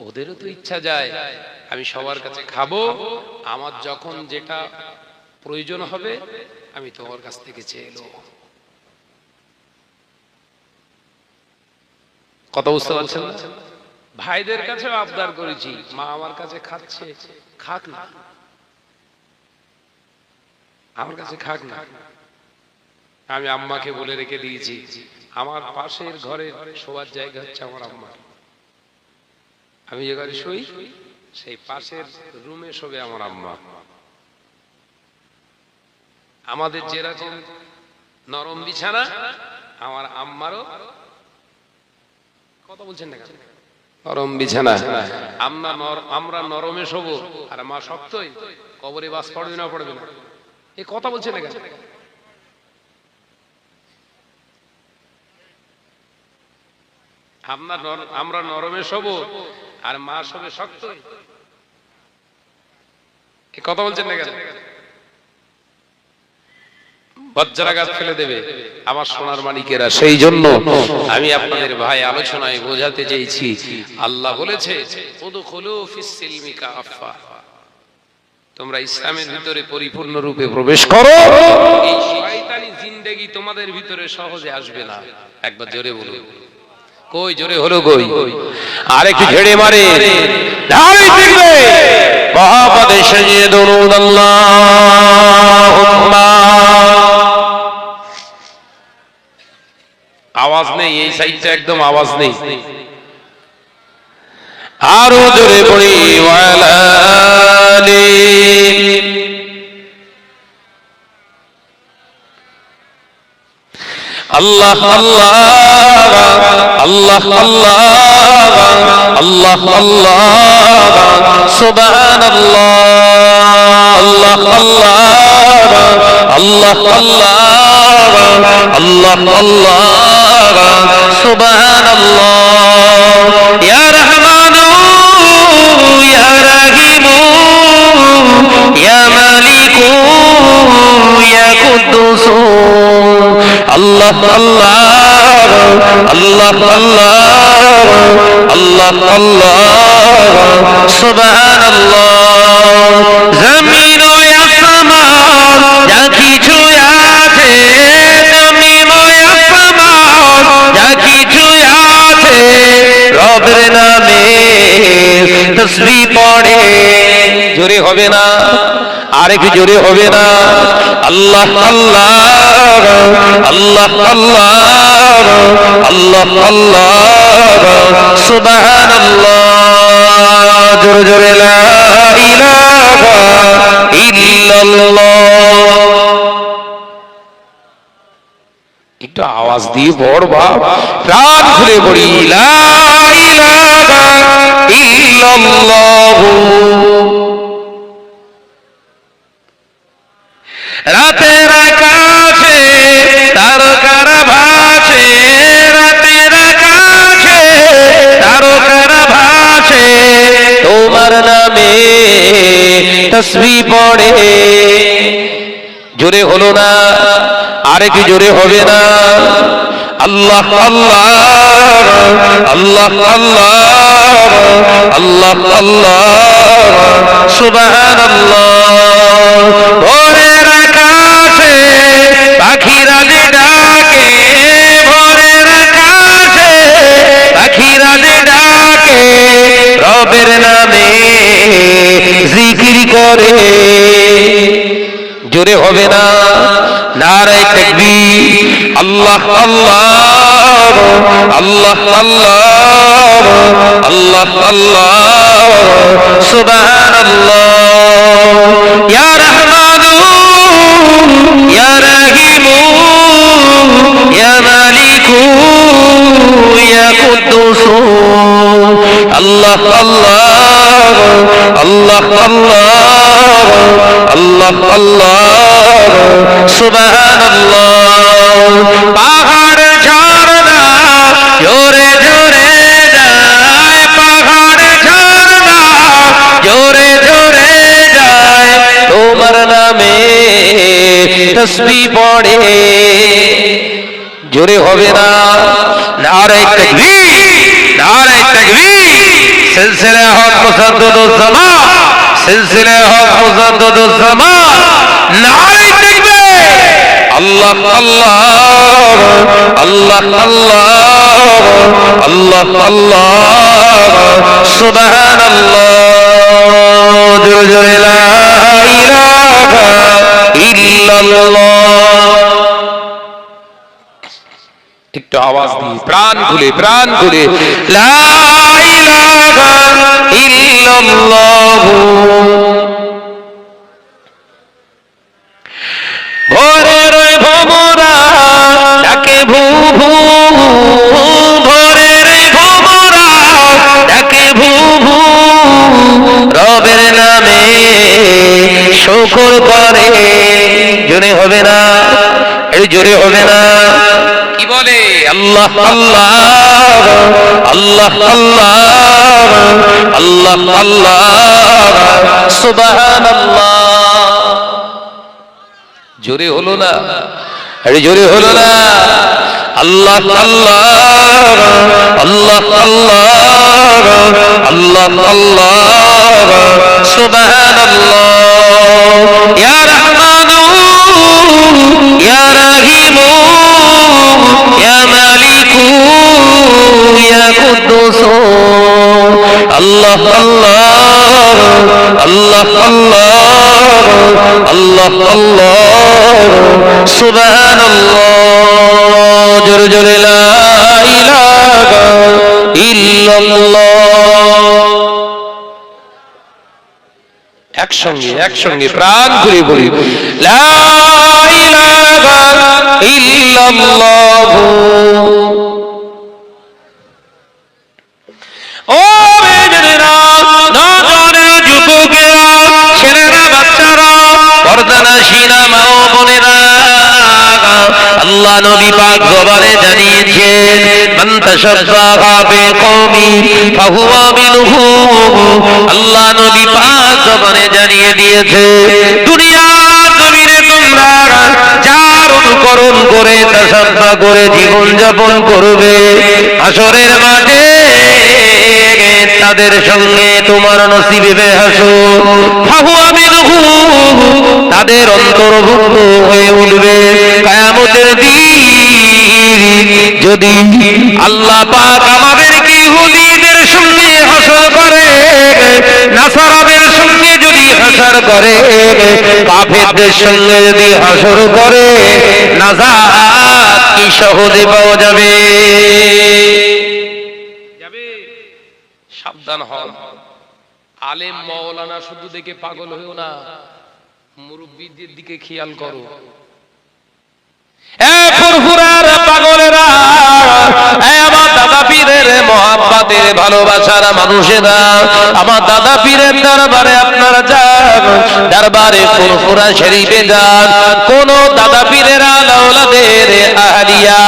ওদেরও তো ইচ্ছা যায় আমি সবার কাছে খাবো, আমার যখন যেটা প্রয়োজন হবে আমি তোমার কাছ থেকে চেয়ে নেব। কথা বুঝতে পারছেন না? ভাইদের কাছেও আবদার করেছি, মা আমার কাছে খাচ্ছে, খাক না, আমার কাছে খাক না। আমি আম্মাকে বলে রেখে দিয়েছি, আমার পাশের ঘরে শোয়ার জায়গা হচ্ছে আমার আম্মা। আমি যে ঘরে শুই সেই পাশের রুমে শোবে আমার আম্মা। আমাদের যেরকম নরম বিছানা, আমার আম্মারও কথা বলছেন না কেন? নরম বিছানা। আমরা নরমে শোবো আর মা শক্তই, কবরে বাস পড়বে না পড়বে না, এই কথা বলছেন না কেন? আমরা নরমে শোবো আর মা শোবে শক্তই, এই কথা বলছেন না কেন? বজ্রাঘাত ফেলে দেবে আমার সোনার মানিকেরা। সেই জন্য আমি আপনাদের ভাই আলোচনায় বোঝাতে চেয়েছি, আল্লাহ বলেছে উদখুলু ফিস সিলমি কাফা, তোমরা ইসলামের ভিতরে পরিপূর্ণ রূপে প্রবেশ করো, এই শয়তানি জিন্দেগি তোমাদের ভিতরে সহজে আসবে না। একবার জোরে বলুন, কই জোরে হলো কই? আর একটু ঝেড়ে মারে ঢালি দিবে মহাপদে সাজিয়ে দরুদ আল্লাহুম্মা। আওয়াজ নেই, এই সাইডটা একদম আওয়াজ নেই। আরো জোরে পড়ি ওয়ালালি। আল্লাহ আল্লাহ আল্লাহ আল্লাহ আল্লাহ আল্লাহ সুবহানাল্লাহ আল্লাহ আল্লাহ আল্লাহ আল্লাহ আল্লাহ আল্লাহ সুবহানাল্লাহ। ইয়া রহমানু ইয়া রাহিমু ইয়া মালিকু আল্লাহ আল্লাহ আল্লাহ আল্লাহ আল্লাহ সুবহানাল্লাহ। জমিন ও আসমান যা কিছু আছে, জমিন ও আসমান যা কিছু আছে, রবের নামে তসবিহ পড়ে। জোরে হবে না, আরেক জোরে হবে না। আল্লাহ আল্লাহ আল্লাহ আল্লাহ আল্লাহ আল্লাহ সুবহানাল্লাহ। জোরে জোরে লা ইলাহা ইল্লাল্লাহ। একটু আওয়াজ দিয়ে পড়বা, প্রাণ খুলে পড়ি লা ইলাহা ইল্লাল্লাহ। রাতের আকাশে তারকার ভাসে, রাতের আকাশে তারকার ভাসে, তোমার নামে তসবিহ পড়ে। জোরে হলো না, আরেক জোরে হবে না। আল্লাহ আল্লাহ আল্লাহ আল্লাহ আল্লাহ আল্লাহ সুবহানাল্লাহ। ভোরের আকাশে পাখিরা যে ডাকে, ভোরের আকাশে পাখিরা যে ডাকে, রবের নামে জিকির করে। জোরে হবে না, নারে তাকবীর। আল্লাহ আল্লাহ আল্লাহ আল্লাহ আল্লাহ আল্লাহ সুবহানাল্লাহ। ইয়া রহমানু ইয়া রহিমু ইয়া মালিকু ইয়া কুদ্দুস। আল্লাহ আল্লাহ আল্লাহ আল্লাহ আল্লাহ আল্লাহ সুবহানাল্লাহ। পাহাড় ঝরনা জোরে জোরে যায়, পাহাড় ঝরনা জোরে জোরে যায়, তোমার নামে তসবিহ পড়ে। জোরে হবে না, নারে তাকবীর নারে তাকবীর। সিলসিলা হক মুসাদ্দদুজ জামান, সিলসিলা হক মুসাদ্দদুজ জামান, নারে তাকবীর। আল্লাহ আল্লাহ আল্লাহ আল্লাহ আল্লাহ আল্লাহ সুবহানাল্লাহ। জোরে জোরে লা ইলাহা ইল্লাল্লাহ। একটু আওয়াজ দিয়ে প্রাণ খুলে প্রাণ খুলে লা ইলাহা ইল্লাল্লাহ। ভোরের ভোমরা ডাকে ভূ ভূ, ভোরের ভোমরা ডাকে ভূ ভূ, রবের নামে শুকর করে। জোরে হবে না, এই জোরে হবে না। কি বলে? আল্লাহ আল্লাহ আল্লাহ আল্লাহ আল্লাহ আল্লাহ সুবহানাল্লাহ। জোরে হলো না, আরে জোরে হলো না। আল্লাহ আল্লাহ আল্লাহ আল্লাহ আল্লাহ আল্লাহ সুবহানাল্লাহ। ইয়া রহমানু ইয়া রহিমু ইয়া মালিকু ইয়া কুদ্দুস। আল্লাহ আল্লাহ আল্লাহ আল্লাহ আল্লাহ আল্লাহ সুবহানাল্লাহ। জোরে জোরে লা ইলাহা ইল্লাল্লাহ। একসঙ্গে একসঙ্গে প্রাণ খুলে বলি লা ইলাহা ইল্লাল্লাহ। ও মেয়েরা, নজরে যুবকেরা, ছেলেরা, বাচ্চারা, পর্দানাশীনা মা ও বোনেরা, আল্লাহ নবী পাক জবানে জানিয়েছেন মান তাশাব্বাহা বিকওমি ফাহুয়া মিনহু। আল্লাহ নবী পাক জবানে জানিয়ে দিয়েছে দুনিয়া জমিনে তোমরা যার করণ করে তাসাদ্দা করে জীবন যাপন করবে, হাসরের মাঠে তাদের সঙ্গে তোমার নসিবে হাসর ফাহুয়া মিনহু, তাদের অন্তর্ভুক্ত হয়ে উঠবে। কিয়ামতের দিন যদি আল্লাহ পাক আমাদেরকে ইহুদিদের সঙ্গে হাসর করে, নাসারাদের সঙ্গে যদি হাসর করে, কাফেরদের সঙ্গে যদি হাসর করে, নাজাত কি সহজে পাওয়া যাবে? সাবধান হন। আলেম মাওলানা শুধু দেখে পাগল হইও না, মুরব্বীদের দিকে খেয়াল করো। ফুরফুরার পাগলেরা, আমার দাদা পীরের মহাব্বতের ভালোবাসার মানুষেরা, আমার দাদা পীরের দরবারে আপনারা যান, দরবারে ফুরফুরা শরীফে যান। কোন দাদা পীরের আওলাদের আহলিয়া,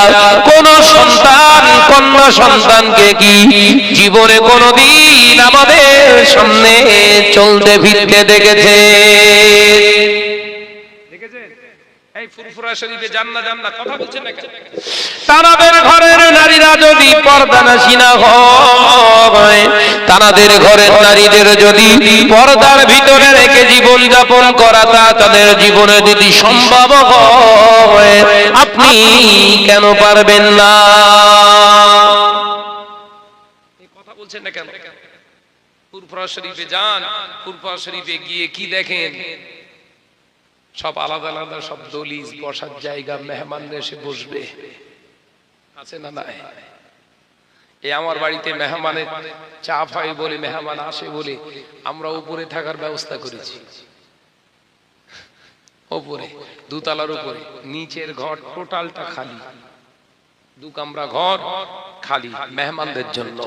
কোন সন্তান কন্যা সন্তানকে কি জীবনে কোনদিন আমাদের সামনে চলতে ফিরতে দেখেছে? এই ফুরফুরা শরীফে জান্নাত জান্নাত কথা বলছেন না কেন? তাদের ঘরের নারীরা যদি পর্দানাশী না হয়, তাদের ঘরের নারীদের যদি পর্দার ভিতরে রেখে জীবন যাপন করাটা তাদের জীবনে যদি সম্ভব হয়, আপনি কেন পারবেন না? এই কথা বলছেন না কেন? ফুরফুরা শরীফে যান, ফুরফুরা শরীফে গিয়ে কি দেখেন? সব আলাদা আলাদা সব দলিজ, বসার জায়গা, মেহমানরা এসে বসবে, আছে না নাই? এই আমার বাড়িতে মেহমানের চাপ হয় বলে, মেহমান আসে বলে আমরা উপরে থাকার ব্যবস্থা করেছি। উপরে দুতলার উপরে, নিচের ঘর টোটালটা খালি, দু কামরা ঘর খালি মেহমানদের জন্য।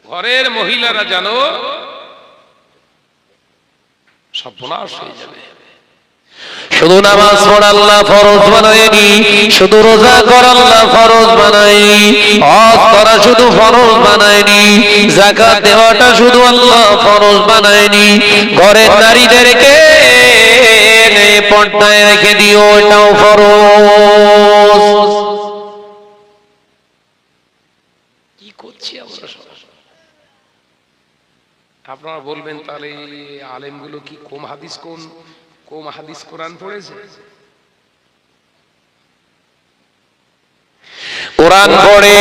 ঘরের মহিলারা জানো সর্বনাশ হয়ে যাবে। শুধু নামাজ পড়া আল্লাহ ফরজ বানায়নি, শুধু রোজা করা আল্লাহ ফরজ বানায়নি, হজ করা শুধু ফরজ বানায়নি, যাকাত দেওয়াটা শুধু আল্লাহ ফরজ বানায়নি, ঘরের নারীদেরকে পর্দায় রেখে দিও, এটাও ফরজ। কি করছি আমরা সব? আপনারা বলবেন তাহলে আলেমগুলো কি কম হাদিস কোরআন পড়েছে? কোরআন পড়ে,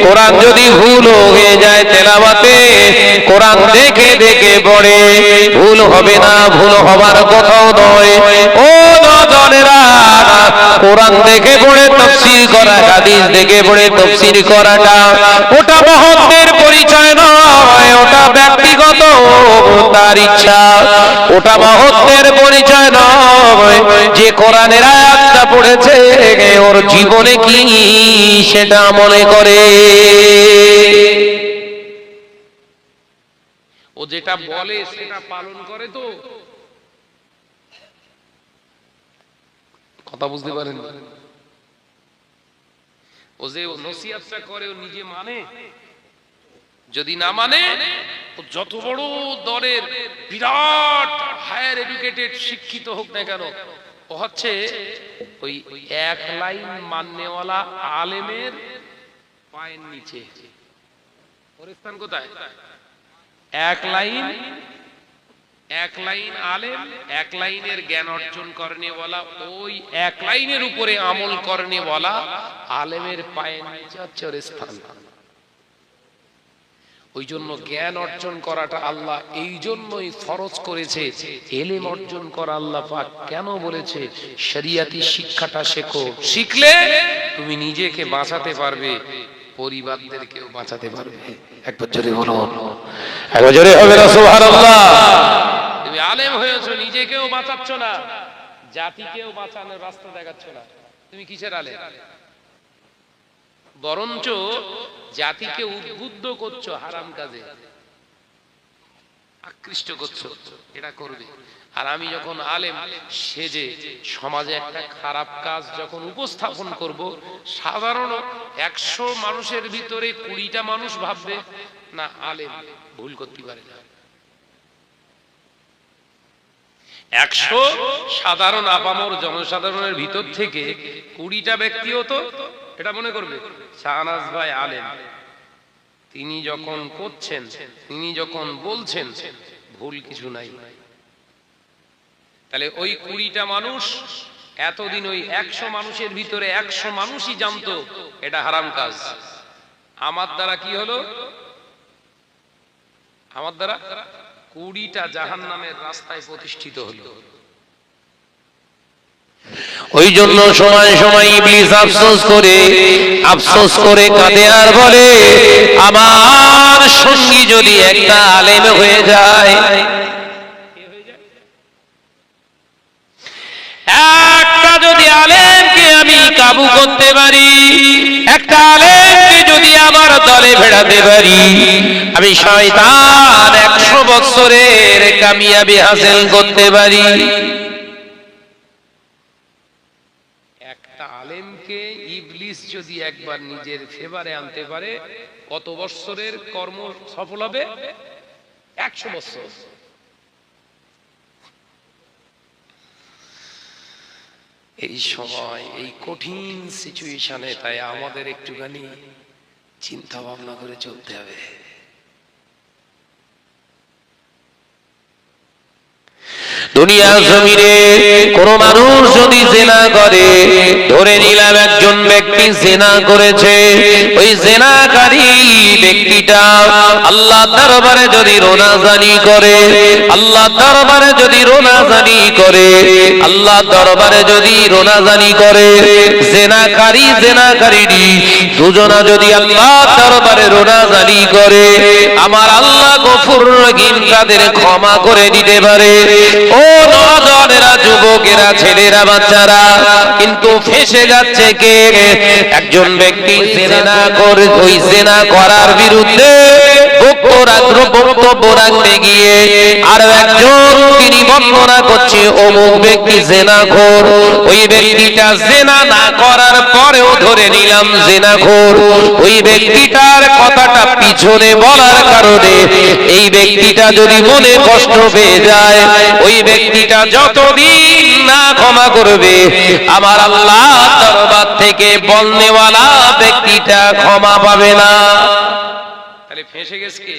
কোরআন যদি ভুল হয়ে যায় তেলাওয়াতে, কোরআন দেখে দেখে পড়ে, ভুল হবে না, ভুল হবার কথাও নয়। ও নজনেরা, কোরআন দেখে পড়ে তাফসীর করা, হাদিস দেখে পড়ে তাফসীর করাটা ওটা মহত্বের পরিচয় নয়, ওটা ব্যক্তিগত তার ইচ্ছা, ওটা মহত্বের পরিচয় নয়। যে কোরআনের আয়াতটা পড়েছে ওর জীবনে কি সেটা মনে করে, ও যেটা বলে সেটা পালন করে। তো কথা বুঝতে পারেন? ও যে নসিহতটা করে ও নিজে মানে? যদি না মানে, ও যত বড় দলের বিরাট হায়ার এডুকেটেড শিক্ষিত হোক না কেন, ও হচ্ছে ওই এক লাইন মাননেওয়ালা আলেমের পায়ের নিচে। ওর স্থান কোথায়? এক লাইন আলেম, এক লাইনের জ্ঞান অর্জন করনেওয়ালা, ওই এক লাইনের উপরে আমল করনেওয়ালা আলেমের পায়ের নিচে হচ্ছে ওর স্থান। ওই জন্য জ্ঞান অর্জন করাটা আল্লাহ এই জন্যই ফরজ করেছে। এলেম অর্জন করা আল্লাহ পাক কেন বলেছে? শরিয়াতি শিক্ষাটা শেখো, শিখলে তুমি নিজেকে বাঁচাতে পারবে, পরিবারদেরকেও বাঁচাতে পারবে। একবার জোরে বলো, একবার জোরে হবে না সুবহানাল্লাহ। তুমি আলেম হয়েছো, নিজেকেও বাঁচাচ্ছ না, জাতিকেও বাঁচানোর রাস্তা দেখাচ্ছ না, তুমি কিসের আলেম? বরঞ্চ জাতিকে উদ্বুদ্ধ করছো হারাম কাজে, আকৃষ্ট করছো, এটা করবে। আর আমি যখন আলেম সেজে সমাজে একটা খারাপ কাজ যখন উপস্থাপন করব, সাধারণ 100 মানুষের ভিতরে 20টা মানুষ ভাববে না আলেম ভুল করতে পারে না। 100 সাধারণ আপামর জনসাধারণের ভিতর থেকে 20টা ব্যক্তি হতো, এটা মনে করবে শাহনাজ ভাই আলেম, তিনি যখন করছেন, তিনি যখন বলছেন, ভুল কিছু নাই। তাহলে ওই 20টা মানুষ এতদিন ওই 100 মানুষের ভিতরে 100 মানুষই জানতো এটা হারাম কাজ। আমার দ্বারা কি হলো? আমার দ্বারা 20টা জাহান্নামের রাস্তায় প্রতিষ্ঠিত হলো। ওই জন্য সময় সময় ইবলিস আফসোস করে কাঁদে আর বলে, আমার সঙ্গী যদি একটা আলেম হয়ে যায়, একটা যদি আলেমকে আমি কাবু করতে পারি, একটা আলেমকে যদি আমার দলে ভেড়াতে পারি, আমি শয়তান 100 বছরের কামিয়াবি হাসিল করতে পারি। একটা আলেমকে ইবলিস যদি একবার নিজের ফেভারে আনতে পারে, কত বছরের কর্ম সফল হবে? 100 বছর। এই সময় এই কঠিন সিচুয়েশনে তাই আমাদের একটুখানি চিন্তা ভাবনা করে চলতে হবে। দুনিয়া জমিনে কোন মানুষ যদি জিনা করে, ধরে নিলাম একজন ব্যক্তি জিনা করেছে, ওই জিনাকারী ব্যক্তিটা আল্লাহ দরবারে যদি রোনাজানি করে, আল্লাহ দরবারে যদি রোনাজানি করে, আল্লাহ দরবারে যদি রোনাজানি করে, জিনাকারী দুজনা যদি আল্লাহ দরবারে রোনাজানি করে, আমার আল্লাহ গফুর রহিম তাদের ক্ষমা করে দিতে পারে। ও নওজওয়ানেরা, যুবকেরা, ছেলেরা, বাচ্চারা, কিন্তু ফেঁসে যাচ্ছে কে? একজন ব্যক্তি জিনা করে, ওই জিনা করার বিরুদ্ধে বক্তব্য রাখতে গিয়ে আরো একজন তিনি বর্ণনা করছে অমুক ব্যক্তি জিনাখোর। ওই ব্যক্তিটা জিনা না করার পরেও ধরে নিলাম জিনাখোর। ওই ব্যক্তিটার কথাটা পিছনে বলার কারণে এই ব্যক্তিটা যদি মনে কষ্ট পেয়ে যায়, ওই ব্যক্তিটা যতদিন না ক্ষমা করবে, আমার আল্লাহ দরবার থেকে বলনেওয়ালা ব্যক্তিটা ক্ষমা পাবে না। তাহলে ফেঁসে গেছে কে?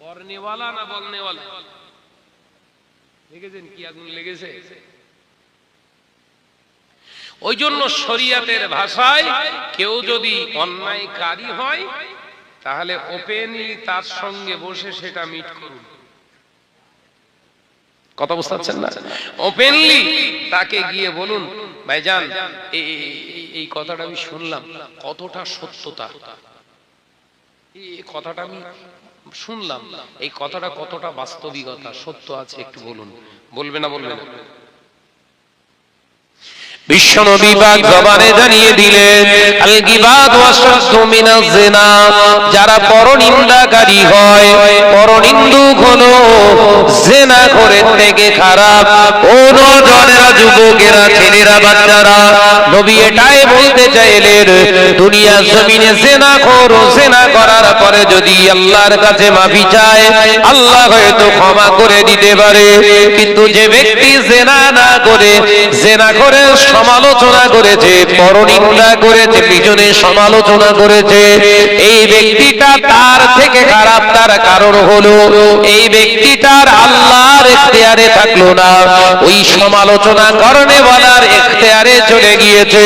করনেওয়ালা না বলনেওয়ালা? দেখেছেন কি আগুন লেগেছে? ওই জন্য শরিয়াতের ভাষায় কেউ যদি অন্যায়কারী হয়, তাহলে ওপেনলি তার সঙ্গে বসে সেটা মিট করুন। কথা বুঝতে পারছেন না? ওপেনলি তাকে গিয়ে বলুন, ভাইজান এই কথাটা আমি শুনলাম, কতটা সত্যতা, এই কথাটা আমি শুনলাম, এই কথাটা কতটা বাস্তবিকতা, সত্য আছে, একটু বলুন। বলবে না? বলবে না? বিশ্বনবী পাক জবানে জানিয়ে দিলেন, আল গিবাত ওয়াশাদ্দু মিনাজ জিনা, যারা পরনিন্দাকারী হয়, পরনিন্দুক হলো জিনা করে থেকে খারাপ। ও নওজওয়ানেরা, যুবকেরা, ছেলেরা, বাচ্চারা, নবী এটাই বলতে চাইলেন, দুনিয়া জমিনে জিনাখোর জিনা করার পরে যদি আল্লাহর কাছে মাফি চায়, আল্লাহ হয়তো ক্ষমা করে দিতে পারে, কিন্তু যে ব্যক্তি জিনা না করে, জিনা করে সমালোচনা করেছে, পরনিন্দা করেছে, পিছনে সমালোচনা করেছে, এই ব্যক্তিটা তার থেকে খারাপ। তার কারণ হলো এই ব্যক্তিটার আল্লাহর ইখতিয়ারে থাকলো না, ওই সমালোচনা করনে বলার ইখতিয়ারে চলে গিয়েছে।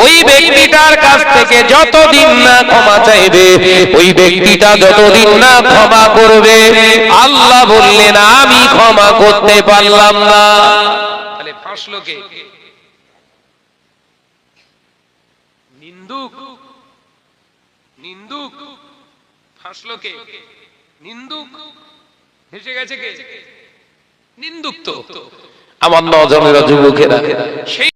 ওই ব্যক্তিটার কাছ থেকে যতদিন না ক্ষমা চাইবে, ওই ব্যক্তিটা যতদিন না ক্ষমা করবে, আল্লাহ বললেন আমি ক্ষমা করতে পারলাম না। তাহলে ফাঁসলো কে? নিন্দুক। ফাঁসলো কে? নিন্দুক। ফেঁসে গেছে কে? নিন্দুক। তো আমার নওজওয়ানেরা, যুবকেরা, সেই